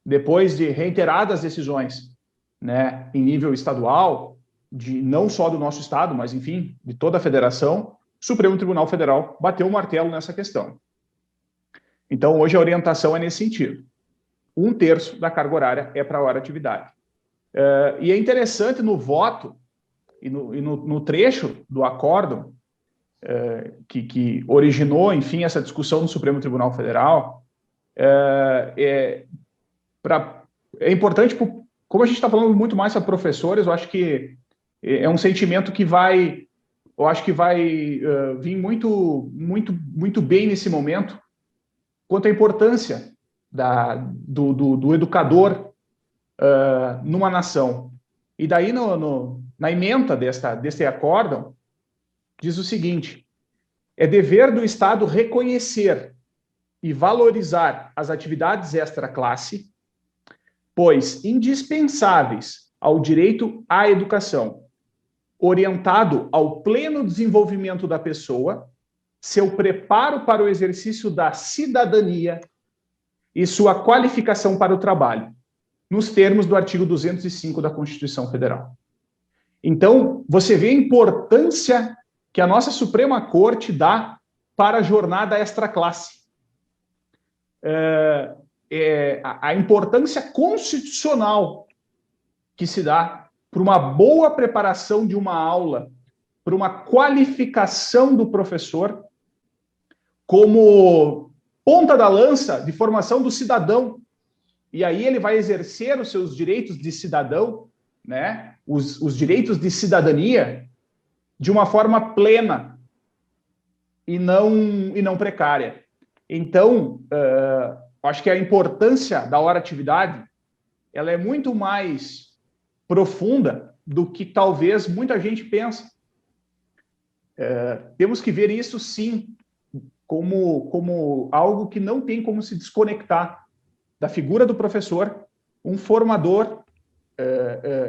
Depois de reiteradas decisões, né, em nível estadual, não só do nosso estado, mas, enfim, de toda a federação, o Supremo Tribunal Federal bateu o martelo nessa questão. Então, hoje a orientação é nesse sentido. 1/3 da carga horária é para hora-atividade. E é interessante no voto e no trecho do acórdão que originou, enfim, essa discussão no Supremo Tribunal Federal, é importante, como a gente está falando muito mais para professores, eu acho que é um sentimento que vai vir muito bem nesse momento, quanto à importância do educador numa nação. E daí, na ementa deste acórdão, diz o seguinte: é dever do Estado reconhecer e valorizar as atividades extra-classe, pois indispensáveis ao direito à educação, orientado ao pleno desenvolvimento da pessoa, seu preparo para o exercício da cidadania e sua qualificação para o trabalho, nos termos do artigo 205 da Constituição Federal. Então, você vê a importância que a nossa Suprema Corte dá para a jornada extra-classe. A importância constitucional que se dá para uma boa preparação de uma aula, para uma qualificação do professor, como ponta da lança de formação do cidadão. E aí ele vai exercer os seus direitos de cidadão, né? Os direitos de cidadania, de uma forma plena e não precária. Então, acho que a importância da hora-atividade, ela é muito mais profunda do que talvez muita gente pensa. Temos que ver isso, sim, como algo que não tem como se desconectar da figura do professor, um formador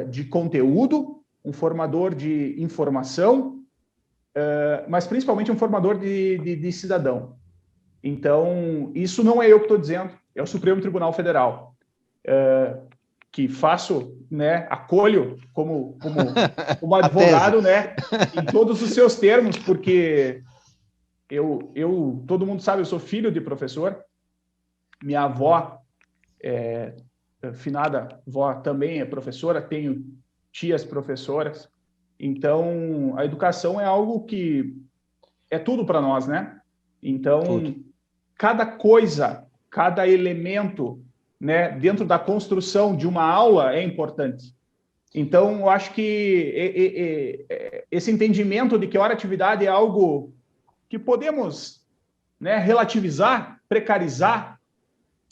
de conteúdo, um formador de informação, mas principalmente um formador de cidadão. Então, isso não é eu que estou dizendo, é o Supremo Tribunal Federal, que faço, né, acolho como advogado, né, em todos os seus termos, porque todo mundo sabe, eu sou filho de professor, minha avó, finada avó, também é professora, tenho tias professoras, então a educação é algo que é tudo para nós, né? Então, cada coisa, cada elemento, né, dentro da construção de uma aula é importante. Então, eu acho que esse entendimento de que a hora-atividade é algo que podemos, né, relativizar, precarizar.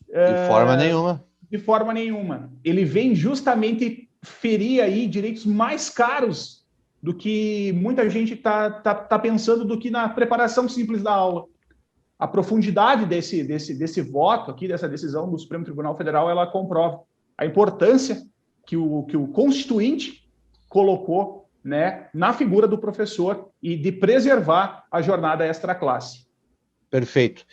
De forma nenhuma. De forma nenhuma. Ele vem justamente ferir aí direitos mais caros do que muita gente tá pensando do que na preparação simples da aula. A profundidade desse voto aqui, dessa decisão do Supremo Tribunal Federal, ela comprova a importância que o Constituinte colocou, né, na figura do professor e de preservar a jornada extra-classe. Perfeito.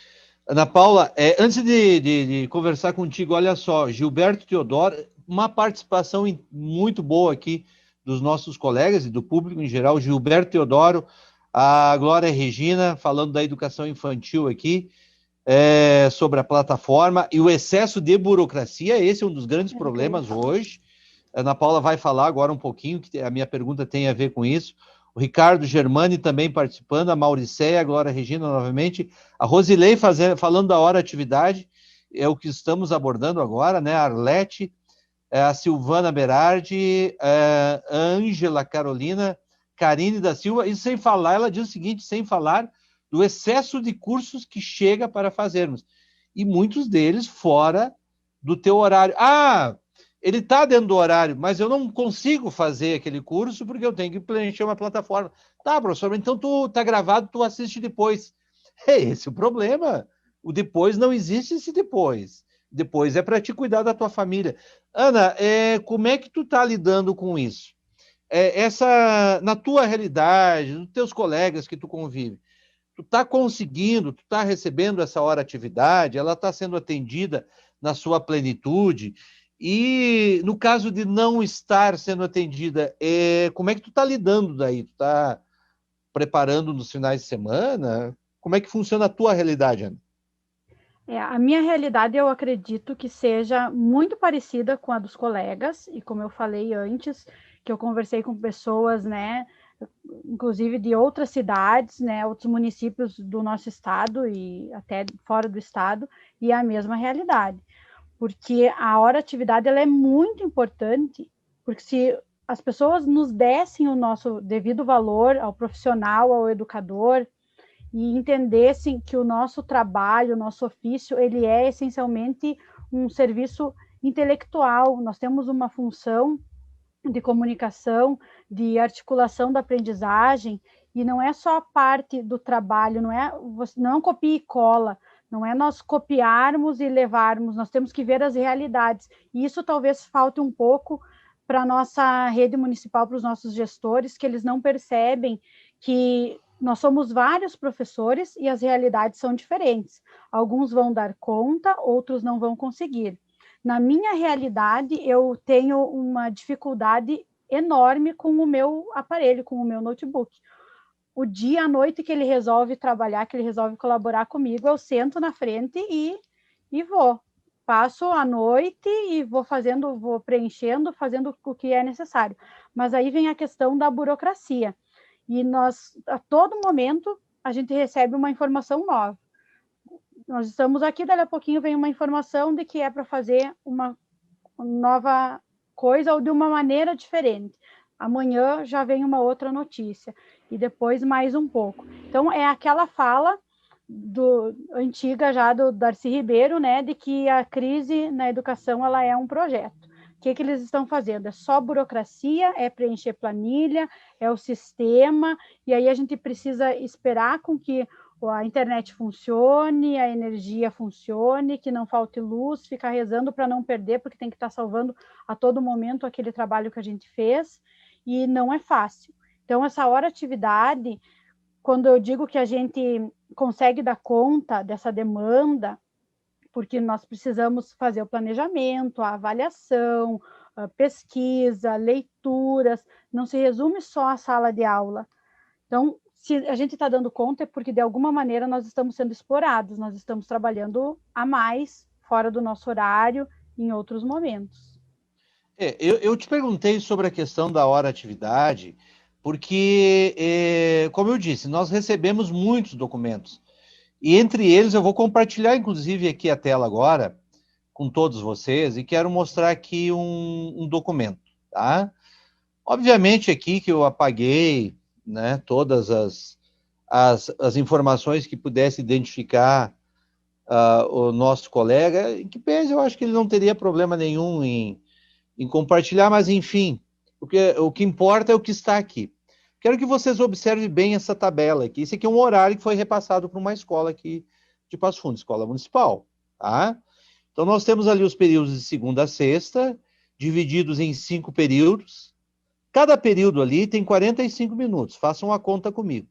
Ana Paula, antes de conversar contigo, olha só, Gilberto Teodoro, uma participação muito boa aqui dos nossos colegas e do público em geral, Gilberto Teodoro, a Glória Regina, falando da educação infantil aqui, sobre a plataforma e o excesso de burocracia, esse é um dos grandes problemas hoje. A Ana Paula vai falar agora um pouquinho, que a minha pergunta tem a ver com isso. O Ricardo Germani também participando, a Mauricéia, a Glória Regina novamente, a Rosilei falando da hora atividade, é o que estamos abordando agora, né? A Arlete, a Silvana Berardi, a Ângela Carolina, Karine da Silva, e sem falar, ela diz o seguinte, sem falar do excesso de cursos que chega para fazermos, e muitos deles fora do teu horário. Ele está dentro do horário, mas eu não consigo fazer aquele curso porque eu tenho que preencher uma plataforma. Tá, professor, então tu tá gravado, tu assiste depois. É esse o problema. O depois não existe esse depois. Depois é para te cuidar da tua família. Ana, como é que tu tá lidando com isso? Na tua realidade, nos teus colegas que tu convive, tu tá conseguindo, tu tá recebendo essa hora atividade, ela está sendo atendida na sua plenitude? E no caso de não estar sendo atendida, como é que tu está lidando daí? Tu está preparando nos finais de semana? Como é que funciona a tua realidade, Ana? A minha realidade, eu acredito que seja muito parecida com a dos colegas, e como eu falei antes, que eu conversei com pessoas, né, inclusive de outras cidades, né, outros municípios do nosso estado e até fora do estado, e é a mesma realidade. Porque a hora-atividade ela é muito importante, porque se as pessoas nos dessem o nosso devido valor ao profissional, ao educador, e entendessem que o nosso trabalho, o nosso ofício, ele é essencialmente um serviço intelectual, nós temos uma função de comunicação, de articulação da aprendizagem, e não é só a parte do trabalho, não é um copia e cola, não é nós copiarmos e levarmos, nós temos que ver as realidades. E isso talvez falte um pouco para a nossa rede municipal, para os nossos gestores, que eles não percebem que nós somos vários professores e as realidades são diferentes. Alguns vão dar conta, outros não vão conseguir. Na minha realidade, eu tenho uma dificuldade enorme com o meu aparelho, com o meu notebook. O dia, à noite que ele resolve trabalhar, que ele resolve colaborar comigo, eu sento na frente e vou. Passo a noite e vou preenchendo, fazendo o que é necessário. Mas aí vem a questão da burocracia. E nós, a todo momento, a gente recebe uma informação nova. Nós estamos aqui, daqui a pouquinho vem uma informação de que é para fazer uma nova coisa ou de uma maneira diferente. Amanhã já vem uma outra notícia, e depois mais um pouco. Então, é aquela fala antiga já do Darcy Ribeiro, né, de que a crise na educação ela é um projeto. O que eles estão fazendo? É só burocracia, é preencher planilha, é o sistema, e aí a gente precisa esperar com que a internet funcione, a energia funcione, que não falte luz, ficar rezando para não perder, porque tem que estar salvando a todo momento aquele trabalho que a gente fez, e não é fácil. Então, essa hora-atividade, quando eu digo que a gente consegue dar conta dessa demanda, porque nós precisamos fazer o planejamento, a avaliação, a pesquisa, leituras, não se resume só à sala de aula. Então, se a gente está dando conta, é porque, de alguma maneira, nós estamos sendo explorados, nós estamos trabalhando a mais, fora do nosso horário, em outros momentos. Eu te perguntei sobre a questão da hora-atividade, porque, como eu disse, nós recebemos muitos documentos. E entre eles eu vou compartilhar, inclusive, aqui a tela agora, com todos vocês, e quero mostrar aqui um documento, tá? Obviamente aqui que eu apaguei, né, todas as informações que pudesse identificar o nosso colega, em que pese eu acho que ele não teria problema nenhum em compartilhar, mas enfim, o que importa é o que está aqui. Quero que vocês observem bem essa tabela aqui. Esse aqui é um horário que foi repassado para uma escola aqui de Passo Fundo, escola municipal, tá? Então nós temos ali os períodos de segunda a sexta, divididos em 5 períodos. Cada período ali tem 45 minutos, façam a conta comigo.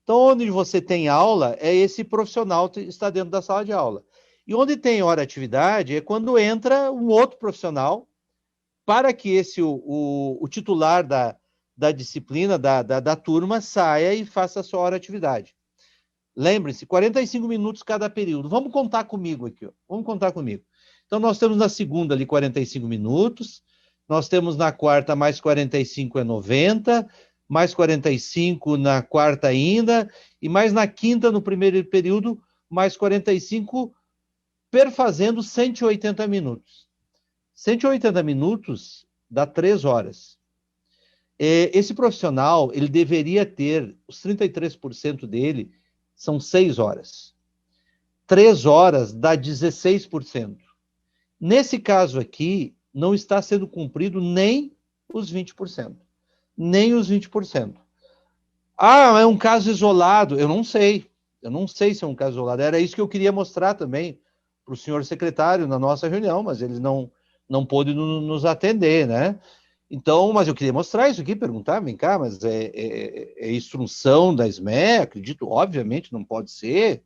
Então, onde você tem aula, é esse profissional que está dentro da sala de aula. E onde tem hora atividade, é quando entra um outro profissional para que o titular da disciplina, da turma, saia e faça a sua hora atividade. Lembre-se, 45 minutos cada período. Vamos contar comigo aqui, ó. Vamos contar comigo. Então, nós temos na segunda ali 45 minutos, nós temos na quarta mais 45 é 90, mais 45 na quarta ainda, e mais na quinta, no primeiro período, mais 45, perfazendo 180 minutos. 180 minutos dá 3 horas. Esse profissional, ele deveria ter, os 33% dele são 6 horas. 3 horas dá 16%. Nesse caso aqui, não está sendo cumprido nem os 20%. Nem os 20%. Ah, é um caso isolado. Eu não sei. Eu não sei se é um caso isolado. Era isso que eu queria mostrar também para o senhor secretário na nossa reunião, mas ele não pôde nos atender, né? Então, mas eu queria mostrar isso aqui, perguntar, vem cá, mas é instrução da SME? Acredito, obviamente, não pode ser.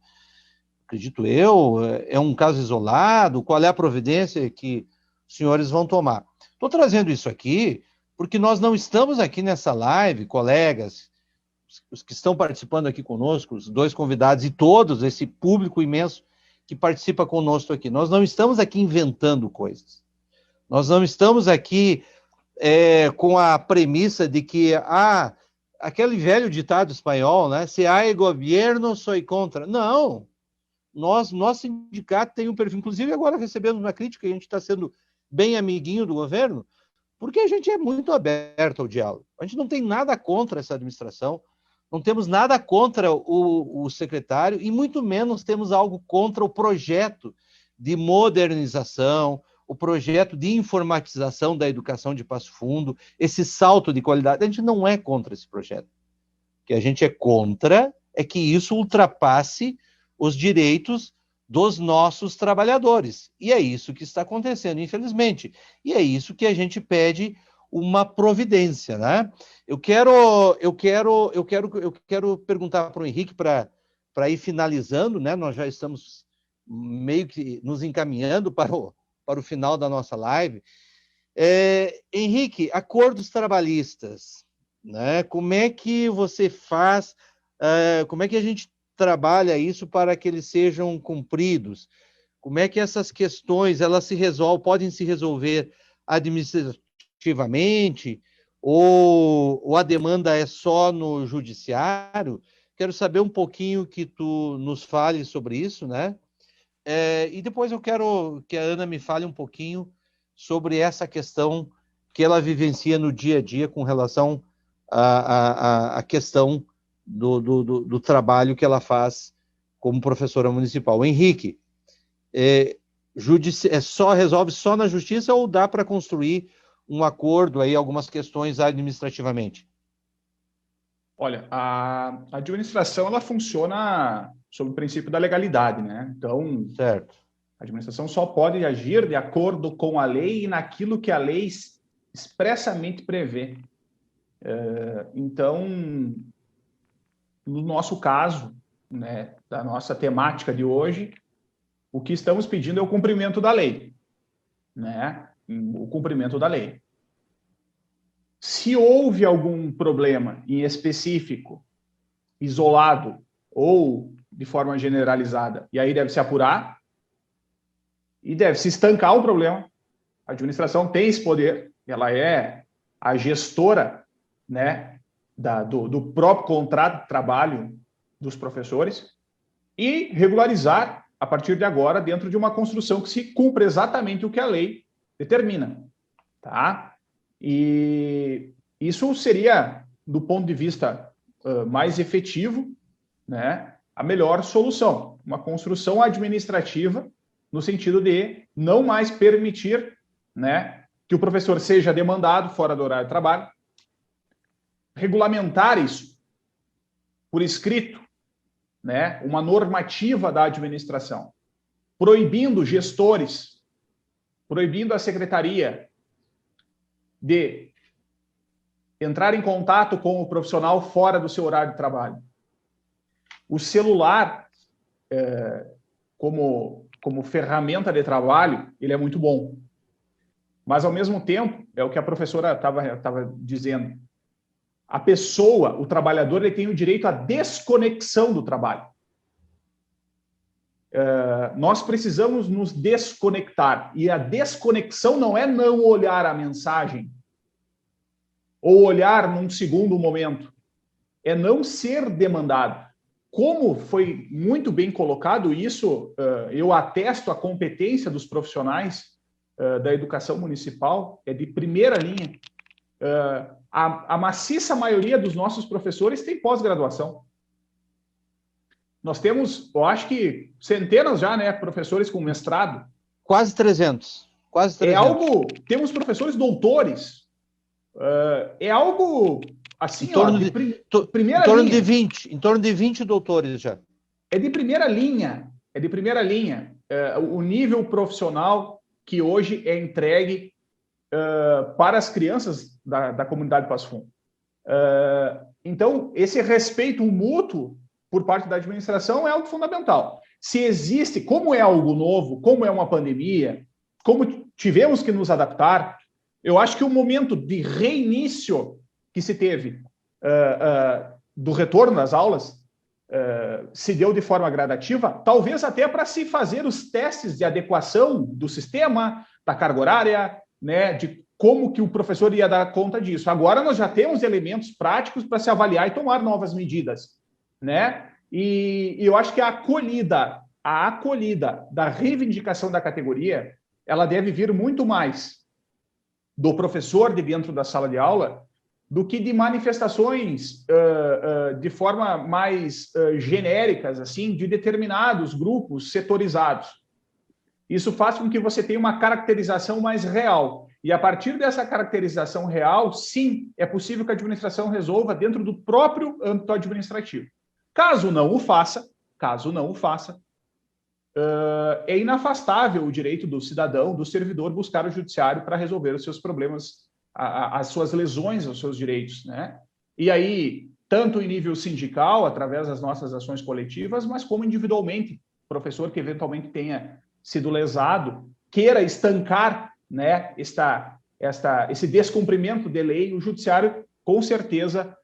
Acredito eu, é um caso isolado, qual é a providência que os senhores vão tomar? Estou trazendo isso aqui porque nós não estamos aqui nessa live, colegas, os que estão participando aqui conosco, os 2 convidados e todos, esse público imenso que participa conosco aqui, nós não estamos aqui inventando coisas. Nós não estamos aqui com a premissa de que, aquele velho ditado espanhol, né? Se há governo, sou contra. Não. Nosso sindicato tem um perfil, inclusive agora recebemos uma crítica, a gente está sendo bem amiguinho do governo, porque a gente é muito aberto ao diálogo. A gente não tem nada contra essa administração, não temos nada contra o secretário e muito menos temos algo contra o projeto de modernização, o projeto de informatização da educação de Passo Fundo, esse salto de qualidade. A gente não é contra esse projeto. O que a gente é contra é que isso ultrapasse os direitos dos nossos trabalhadores. E é isso que está acontecendo, infelizmente. E é isso que a gente pede uma providência, né? Eu quero perguntar para o Henrique para ir finalizando, né? Nós já estamos meio que nos encaminhando para o final da nossa live. Henrique, acordos trabalhistas, né? Como é que você faz? Como é que a gente trabalha isso para que eles sejam cumpridos? Como é que essas questões elas podem se resolver administrativamente ou a demanda é só no judiciário? Quero saber um pouquinho que tu nos fale sobre isso, né? E depois eu quero que a Ana me fale um pouquinho sobre essa questão que ela vivencia no dia a dia com relação à questão do trabalho que ela faz como professora municipal. Henrique, resolve só na justiça ou dá para construir um acordo aí, algumas questões administrativamente? Olha, a administração ela funciona sob o princípio da legalidade, né? Então, certo. A administração só pode agir de acordo com a lei e naquilo que a lei expressamente prevê. Então, no nosso caso, né, da nossa temática de hoje, o que estamos pedindo é o cumprimento da lei, né? O cumprimento da lei. Se houve algum problema em específico, isolado ou de forma generalizada, e aí deve se apurar e deve se estancar o problema. A administração tem esse poder, ela é a gestora, né, do próprio contrato de trabalho dos professores, e regularizar a partir de agora dentro de uma construção que se cumpra exatamente o que a lei determina, tá? E isso seria, do ponto de vista mais efetivo, né, a melhor solução, uma construção administrativa no sentido de não mais permitir, né, que o professor seja demandado fora do horário de trabalho, regulamentar isso por escrito, né, uma normativa da administração, proibindo gestores, proibindo a secretaria de entrar em contato com o profissional fora do seu horário de trabalho. O celular, como ferramenta de trabalho, ele é muito bom. Mas, ao mesmo tempo, é o que a professora estava dizendo, a pessoa, o trabalhador, ele tem o direito à desconexão do trabalho. Nós precisamos nos desconectar. E a desconexão não é não olhar a mensagem ou olhar num segundo momento. É não ser demandado. Como foi muito bem colocado isso, eu atesto a competência dos profissionais da educação municipal, é de primeira linha. A maciça maioria dos nossos professores tem pós-graduação. Nós temos, eu acho que centenas já, né, professores com mestrado. Quase 300. Quase 300. É algo... Temos professores doutores. É algo, assim, em torno de primeira em torno linha. Em torno de 20 doutores já. É de primeira linha. É de primeira linha. O nível profissional que hoje é entregue para as crianças da comunidade Passo Fundo. Então, esse respeito mútuo por parte da administração é algo fundamental. Se existe, como é algo novo, como é uma pandemia, como tivemos que nos adaptar, eu acho que o momento de reinício que se teve do retorno das aulas se deu de forma gradativa, talvez até para se fazer os testes de adequação do sistema, da carga horária, né, de como que o professor ia dar conta disso. Agora nós já temos elementos práticos para se avaliar e tomar novas medidas, né? E eu acho que a acolhida da reivindicação da categoria, ela deve vir muito mais do professor de dentro da sala de aula do que de manifestações de forma mais genéricas, assim, de determinados grupos setorizados. Isso faz com que você tenha uma caracterização mais real. E a partir dessa caracterização real, sim, é possível que a administração resolva dentro do próprio âmbito administrativo. Caso não o faça, é inafastável o direito do cidadão, do servidor, buscar o judiciário para resolver os seus problemas, as suas lesões aos seus direitos, né? E aí, tanto em nível sindical, através das nossas ações coletivas, mas como individualmente, professor que eventualmente tenha sido lesado, queira estancar, né, esse descumprimento de lei, o judiciário, com certeza,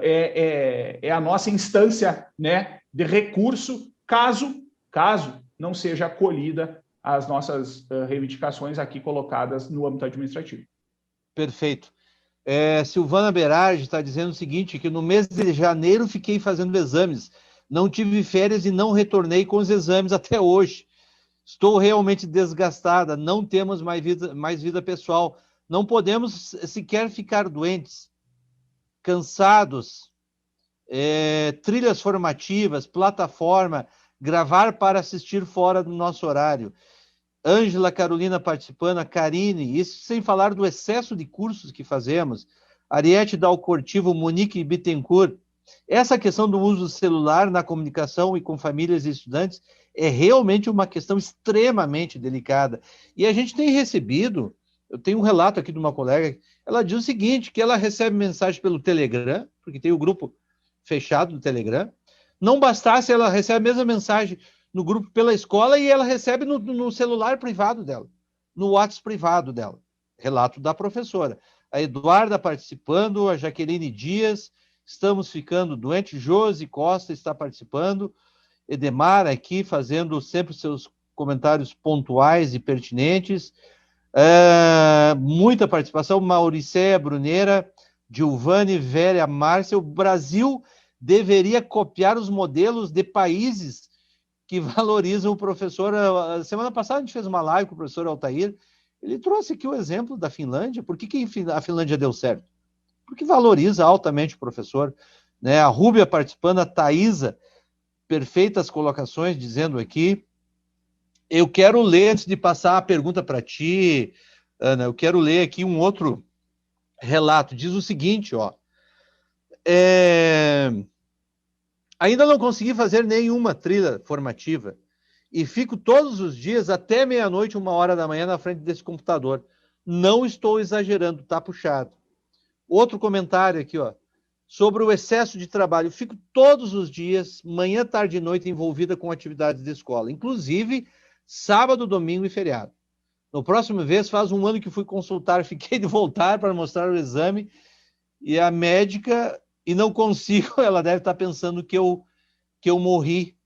é a nossa instância, né, de recurso, caso não seja acolhida as nossas reivindicações aqui colocadas no âmbito administrativo. Perfeito. Silvana Berardi está dizendo o seguinte, que no mês de janeiro fiquei fazendo exames, não tive férias e não retornei com os exames até hoje. Estou realmente desgastada, não temos mais vida pessoal, não podemos sequer ficar doentes, cansados, trilhas formativas, plataforma, gravar para assistir fora do nosso horário. Ângela Carolina participando, a Karine, isso sem falar do excesso de cursos que fazemos. Ariete Dalcortivo, Monique Bittencourt. Essa questão do uso do celular na comunicação e com famílias e estudantes é realmente uma questão extremamente delicada. E a gente tem recebido, eu tenho um relato aqui de uma colega, ela diz o seguinte, que ela recebe mensagem pelo Telegram, porque tem o grupo fechado do Telegram, não bastasse, ela recebe a mesma mensagem no grupo pela escola e ela recebe no celular privado dela, no WhatsApp privado dela. Relato da professora. A Eduarda participando, a Jaqueline Dias, estamos ficando doentes, Josi Costa está participando, Edemar aqui fazendo sempre seus comentários pontuais e pertinentes, muita participação, Mauricéia Bruneira, Giovanni, Véria, Márcia. O Brasil deveria copiar os modelos de países que valorizam o professor. A semana passada a gente fez uma live com o professor Altair, ele trouxe aqui o exemplo da Finlândia. Por que a Finlândia deu certo? Porque valoriza altamente o professor, né? A Rúbia participando, a Thaisa, perfeitas colocações, dizendo aqui. Eu quero ler, antes de passar a pergunta para ti, Ana, eu quero ler aqui um outro relato. Diz o seguinte, ó. Ainda não consegui fazer nenhuma trilha formativa e fico todos os dias até meia-noite, 1h da manhã na frente desse computador. Não estou exagerando, tá puxado. Outro comentário aqui, ó. Sobre o excesso de trabalho. Fico todos os dias, manhã, tarde e noite, envolvida com atividades de escola, inclusive sábado, domingo e feriado. No próximo mês, faz 1 ano que fui consultar, fiquei de voltar para mostrar o exame e a médica, e não consigo, ela deve estar pensando que eu morri.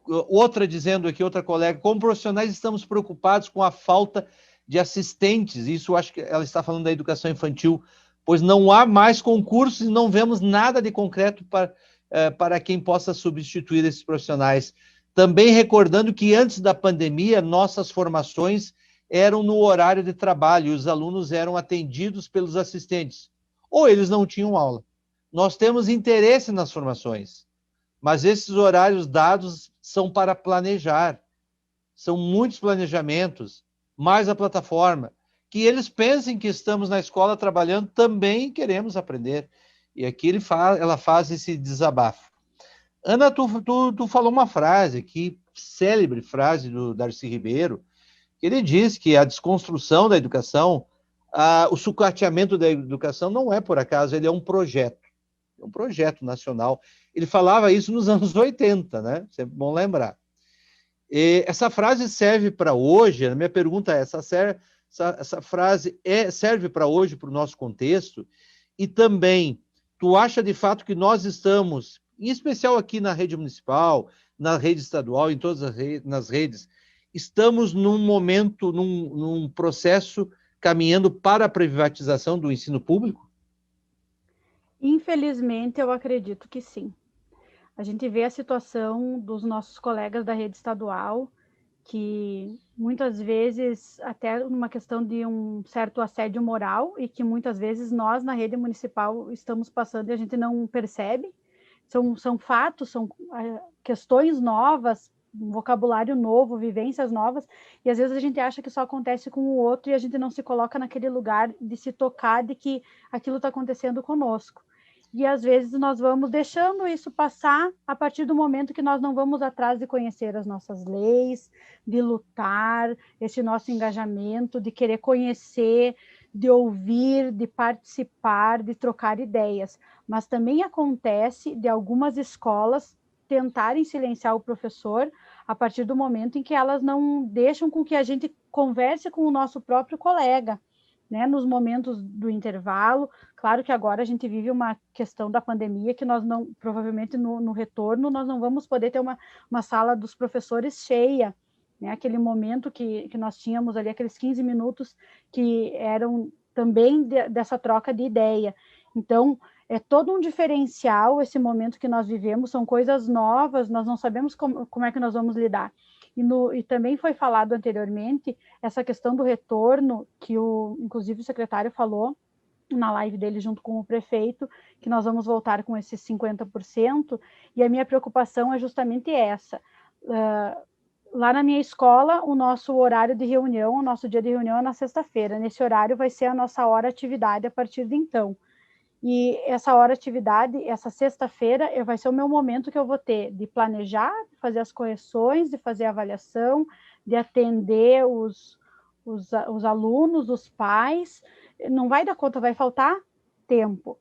Outra dizendo aqui, outra colega, como profissionais estamos preocupados com a falta de assistentes, isso acho que ela está falando da educação infantil, pois não há mais concursos e não vemos nada de concreto para quem possa substituir esses profissionais. Também recordando que antes da pandemia, nossas formações eram no horário de trabalho e os alunos eram atendidos pelos assistentes, ou eles não tinham aula. Nós temos interesse nas formações, mas esses horários dados são para planejar, são muitos planejamentos, mais a plataforma, que eles pensem que estamos na escola trabalhando, também queremos aprender. E aqui ela faz esse desabafo. Ana, tu falou uma frase aqui, célebre frase do Darcy Ribeiro, que ele diz que a desconstrução da educação, o sucateamento da educação não é por acaso, ele é um projeto nacional. Ele falava isso nos anos 80, né? Sempre bom lembrar. E essa frase serve para hoje, a minha pergunta é, essa frase serve para hoje, para o nosso contexto, e também, tu acha de fato que nós estamos, em especial aqui na rede municipal, na rede estadual, em todas nas redes, estamos num momento, num processo caminhando para a privatização do ensino público? Infelizmente, eu acredito que sim. A gente vê a situação dos nossos colegas da rede estadual, que muitas vezes, até numa questão de um certo assédio moral, e que muitas vezes nós, na rede municipal, estamos passando e a gente não percebe. São fatos, são questões novas, um vocabulário novo, vivências novas, e às vezes a gente acha que só acontece com o outro e a gente não se coloca naquele lugar de se tocar de que aquilo está acontecendo conosco. E às vezes nós vamos deixando isso passar a partir do momento que nós não vamos atrás de conhecer as nossas leis, de lutar, esse nosso engajamento, de querer conhecer, de ouvir, de participar, de trocar ideias. Mas também acontece de algumas escolas tentarem silenciar o professor a partir do momento em que elas não deixam com que a gente converse com o nosso próprio colega, né, nos momentos do intervalo. Claro que agora a gente vive uma questão da pandemia que nós não, provavelmente no retorno, nós não vamos poder ter uma sala dos professores cheia, né, aquele momento que nós tínhamos ali, aqueles 15 minutos que eram também dessa troca de ideia. Então, é todo um diferencial esse momento que nós vivemos, são coisas novas, nós não sabemos como é que nós vamos lidar. E também foi falado anteriormente essa questão do retorno, que inclusive o secretário falou na live dele junto com o prefeito, que nós vamos voltar com esses 50%, e a minha preocupação é justamente essa. Lá na minha escola, o nosso horário de reunião, o nosso dia de reunião é na sexta-feira. Nesse horário vai ser a nossa hora atividade a partir de então. E essa hora atividade, essa sexta-feira, vai ser o meu momento que eu vou ter de planejar, de fazer as correções, de fazer a avaliação, de atender os alunos, os pais. Não vai dar conta, vai faltar tempo.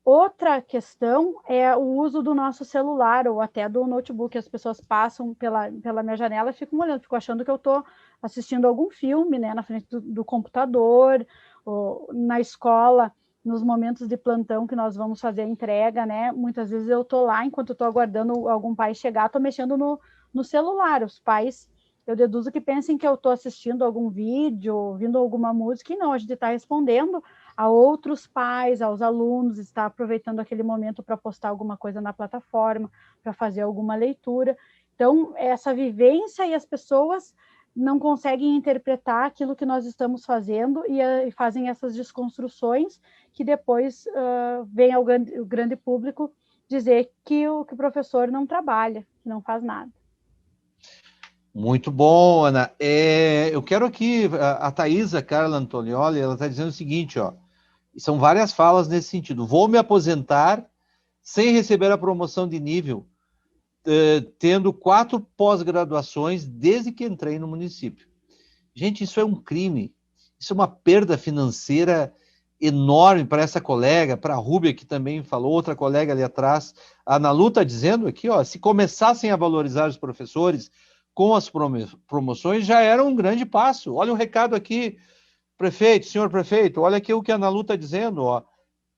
Outra questão é o uso do nosso celular ou até do notebook. As pessoas passam pela minha janela e ficam olhando, ficam achando que eu estou assistindo algum filme, né, na frente do computador, ou na escola, nos momentos de plantão que nós vamos fazer a entrega, né? Muitas vezes eu estou lá, enquanto estou aguardando algum pai chegar, estou mexendo no celular. Os pais, eu deduzo que pensem que eu estou assistindo algum vídeo, ouvindo alguma música, e não, a gente está respondendo a outros pais, aos alunos, está aproveitando aquele momento para postar alguma coisa na plataforma, para fazer alguma leitura. Então, essa vivência e as pessoas não conseguem interpretar aquilo que nós estamos fazendo e fazem essas desconstruções que depois vem o grande público dizer que o professor não trabalha, que não faz nada. Muito bom, Ana. Eu quero aqui, a Thaisa Carla Antonioli, ela está dizendo o seguinte, ó, são várias falas nesse sentido. Vou me aposentar sem receber a promoção de nível, tendo 4 pós-graduações desde que entrei no município. Gente, isso é um crime. Isso é uma perda financeira enorme para essa colega, para a Rúbia, que também falou, outra colega ali atrás. A Ana Lu está dizendo aqui, ó, se começassem a valorizar os professores com as promoções, já era um grande passo. Olha o recado aqui, prefeito, senhor prefeito, olha aqui o que a Ana Lu está dizendo, ó.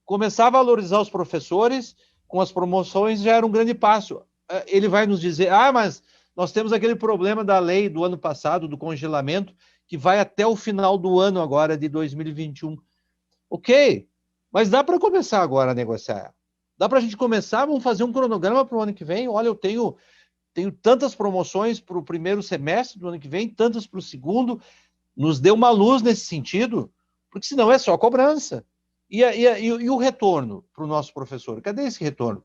Começar a valorizar os professores com as promoções já era um grande passo. Ele vai nos dizer, mas nós temos aquele problema da lei do ano passado, do congelamento, que vai até o final do ano agora, de 2021. Ok, mas dá para começar agora a negociar. Dá para a gente começar, vamos fazer um cronograma para o ano que vem. Olha, eu tenho tantas promoções para o primeiro semestre do ano que vem, tantas para o segundo. Nos dê uma luz nesse sentido, porque senão é só cobrança. E o retorno para o nosso professor? Cadê esse retorno?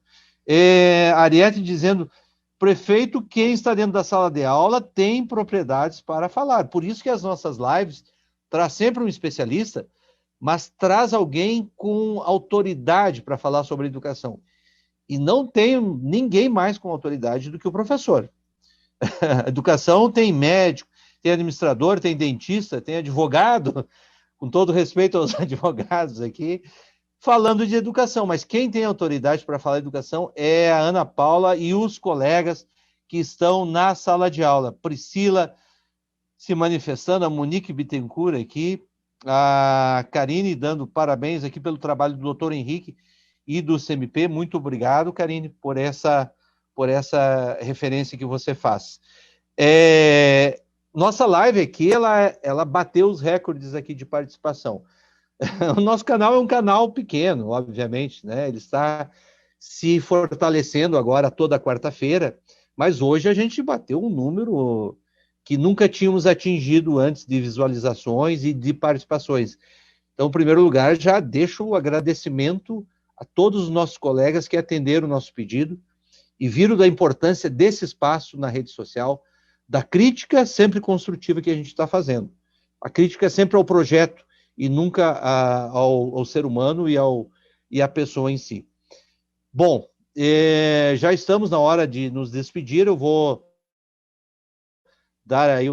Ariete dizendo, prefeito, quem está dentro da sala de aula tem propriedades para falar. Por isso que as nossas lives traz sempre um especialista, mas traz alguém com autoridade para falar sobre educação. E não tem ninguém mais com autoridade do que o professor. A educação tem médico, tem administrador, tem dentista, tem advogado, com todo respeito aos advogados aqui, falando de educação. Mas quem tem autoridade para falar de educação é a Ana Paula e os colegas que estão na sala de aula. Priscila se manifestando, a Monique Bittencourt aqui, a Karine dando parabéns aqui pelo trabalho do doutor Henrique e do CMP. Muito obrigado, Karine, por essa referência que você faz. Nossa live aqui, ela bateu os recordes aqui de participação. O nosso canal é um canal pequeno, obviamente, né? Ele está se fortalecendo agora toda quarta-feira, mas hoje a gente bateu um número que nunca tínhamos atingido antes de visualizações e de participações. Então, em primeiro lugar, já deixo o agradecimento a todos os nossos colegas que atenderam o nosso pedido e viram da importância desse espaço na rede social, da crítica sempre construtiva que a gente está fazendo. A crítica é sempre ao projeto e nunca ao ser humano e à pessoa em si. Bom, já estamos na hora de nos despedir. Eu vou dar aí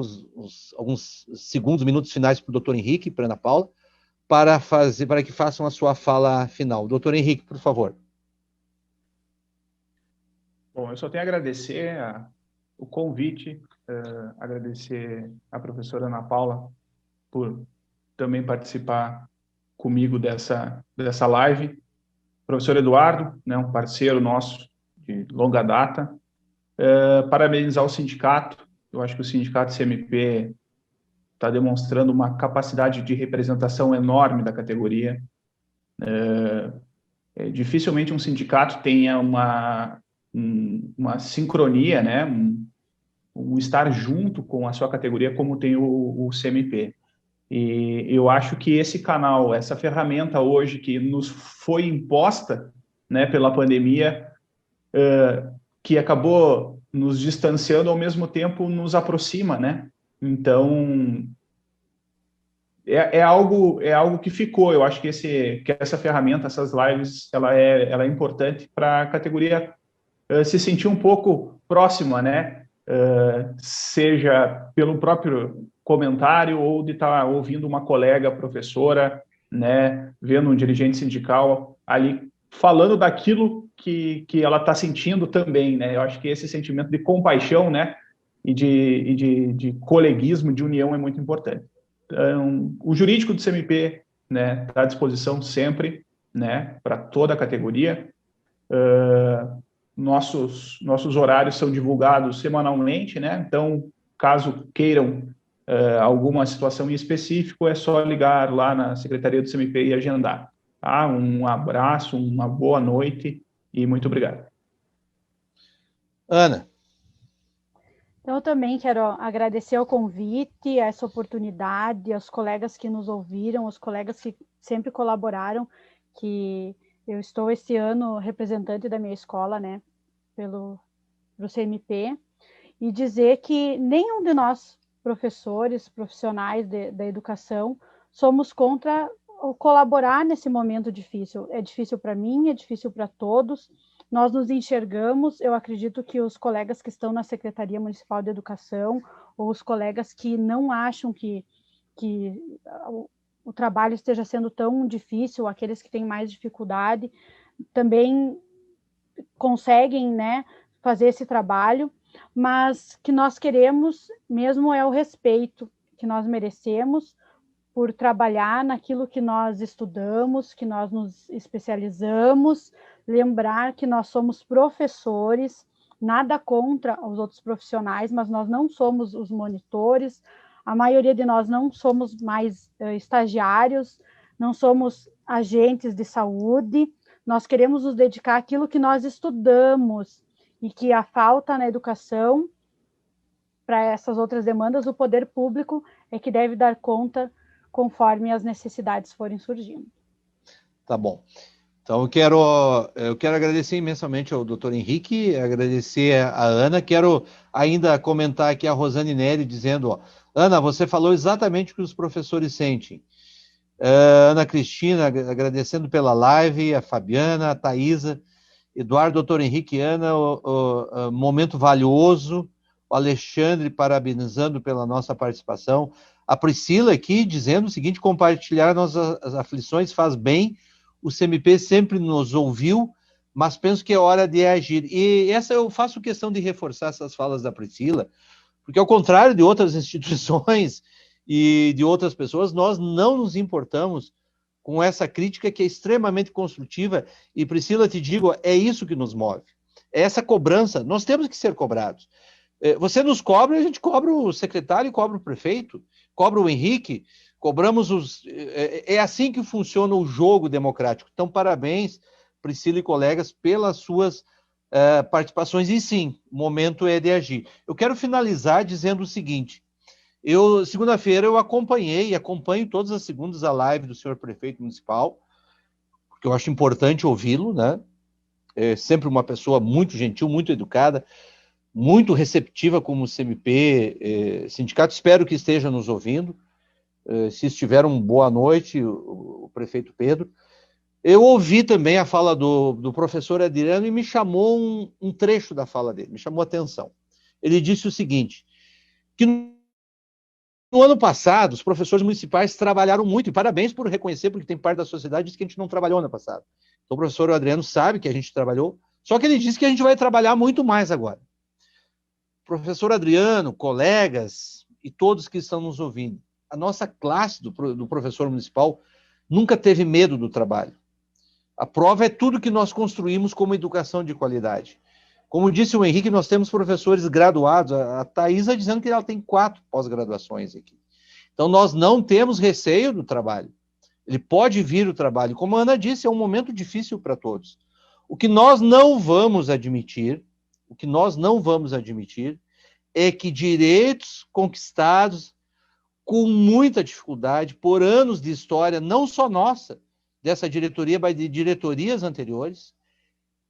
alguns segundos, minutos finais para o doutor Henrique e para a Ana Paula, para que façam a sua fala final. Doutor Henrique, por favor. Bom, eu só tenho a agradecer o convite, agradecer à professora Ana Paula por também participar comigo dessa live. Professor Eduardo, né, um parceiro nosso de longa data. Parabenizar o sindicato. Eu acho que o sindicato CMP está demonstrando uma capacidade de representação enorme da categoria. Dificilmente um sindicato tenha uma sincronia, né, um estar junto com a sua categoria como tem o CMP. E eu acho que esse canal, essa ferramenta hoje que nos foi imposta, né, pela pandemia, que acabou nos distanciando, ao mesmo tempo nos aproxima, né? Então, é algo que ficou. Eu acho que essa ferramenta, essas lives, ela é importante para a categoria se sentir um pouco próxima, né? Seja pelo próprio comentário ou de estar ouvindo uma colega professora, né? Vendo um dirigente sindical ali falando daquilo que ela está sentindo também, né? Eu acho que esse sentimento de compaixão, né? E de coleguismo, de união é muito importante. Então, o jurídico do CMP, né, está à disposição sempre, né, para toda a categoria. Nossos horários são divulgados semanalmente, né? Então, caso queiram alguma situação em específico, é só ligar lá na Secretaria do CMP e agendar. Tá? Um abraço, uma boa noite e muito obrigado. Ana. Então, eu também quero agradecer o convite, essa oportunidade, aos colegas que nos ouviram, aos colegas que sempre colaboraram, que eu estou esse ano representante da minha escola, né, pro CMP, e dizer que nenhum de nós, professores, profissionais da educação, somos contra colaborar nesse momento difícil. É difícil para mim, é difícil para todos. Nós nos enxergamos, eu acredito que os colegas que estão na Secretaria Municipal de Educação, ou os colegas que não acham que o trabalho esteja sendo tão difícil, aqueles que têm mais dificuldade, também conseguem, né, fazer esse trabalho, mas que nós queremos mesmo é o respeito que nós merecemos por trabalhar naquilo que nós estudamos, que nós nos especializamos, lembrar que nós somos professores, nada contra os outros profissionais, mas nós não somos os monitores, a maioria de nós não somos mais estagiários, não somos agentes de saúde, nós queremos nos dedicar àquilo que nós estudamos e que a falta na educação para essas outras demandas, o poder público é que deve dar conta conforme as necessidades forem surgindo. Tá bom. Então, eu quero agradecer imensamente ao doutor Henrique, agradecer a Ana, quero ainda comentar aqui a Rosane Neri dizendo, ó, Ana, você falou exatamente o que os professores sentem. Ana Cristina, agradecendo pela live, a Fabiana, a Thaisa, Eduardo, doutor Henrique, Ana, o momento valioso, o Alexandre parabenizando pela nossa participação, a Priscila aqui dizendo o seguinte, compartilhar nossas aflições faz bem, o CMP sempre nos ouviu, mas penso que é hora de agir. E essa eu faço questão de reforçar essas falas da Priscila, porque ao contrário de outras instituições e de outras pessoas, nós não nos importamos com essa crítica que é extremamente construtiva, e Priscila, te digo, é isso que nos move, é essa cobrança, nós temos que ser cobrados. Você nos cobra, a gente cobra o secretário, cobra o prefeito, cobra o Henrique, cobramos os... É assim que funciona o jogo democrático. Então, parabéns, Priscila e colegas, pelas suas participações. E sim, o momento é de agir. Eu quero finalizar dizendo o seguinte, segunda-feira eu acompanhei e acompanho todas as segundas a live do senhor prefeito municipal, porque eu acho importante ouvi-lo, né? É sempre uma pessoa muito gentil, muito educada, muito receptiva como CMP, sindicato, espero que esteja nos ouvindo. Se estiver, boa noite, o prefeito Pedro. Eu ouvi também a fala do professor Adriano e me chamou um trecho da fala dele, me chamou a atenção. Ele disse o seguinte, que no ano passado, os professores municipais trabalharam muito, e parabéns por reconhecer, porque tem parte da sociedade que diz que a gente não trabalhou no ano passado. Então o professor Adriano sabe que a gente trabalhou, só que ele disse que a gente vai trabalhar muito mais agora. Professor Adriano, colegas e todos que estão nos ouvindo, a nossa classe do professor municipal nunca teve medo do trabalho. A prova é tudo que nós construímos como educação de qualidade. Como disse o Henrique, nós temos professores graduados, a Thaisa dizendo que ela tem 4 pós-graduações aqui. Então nós não temos receio do trabalho. Ele pode vir o trabalho. Como a Ana disse, é um momento difícil para todos. O que nós não vamos admitir, é que direitos conquistados com muita dificuldade, por anos de história, não só nossa, dessa diretoria, mas de diretorias anteriores,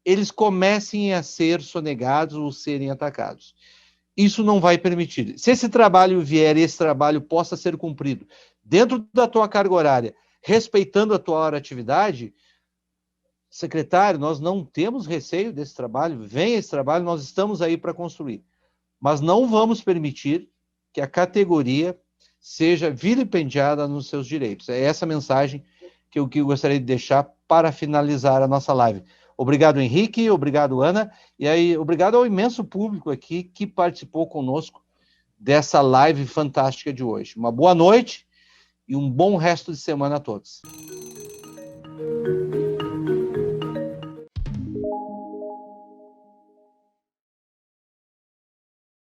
eles comecem a ser sonegados ou serem atacados. Isso não vai permitir. Se esse trabalho vier, esse trabalho possa ser cumprido dentro da tua carga horária, respeitando a tua hora de atividade, secretário, nós não temos receio desse trabalho, vem esse trabalho, nós estamos aí para construir. Mas não vamos permitir que a categoria seja vilipendiada nos seus direitos. É essa mensagem que eu gostaria de deixar para finalizar a nossa live. Obrigado, Henrique, obrigado, Ana, e aí obrigado ao imenso público aqui que participou conosco dessa live fantástica de hoje. Uma boa noite e um bom resto de semana a todos.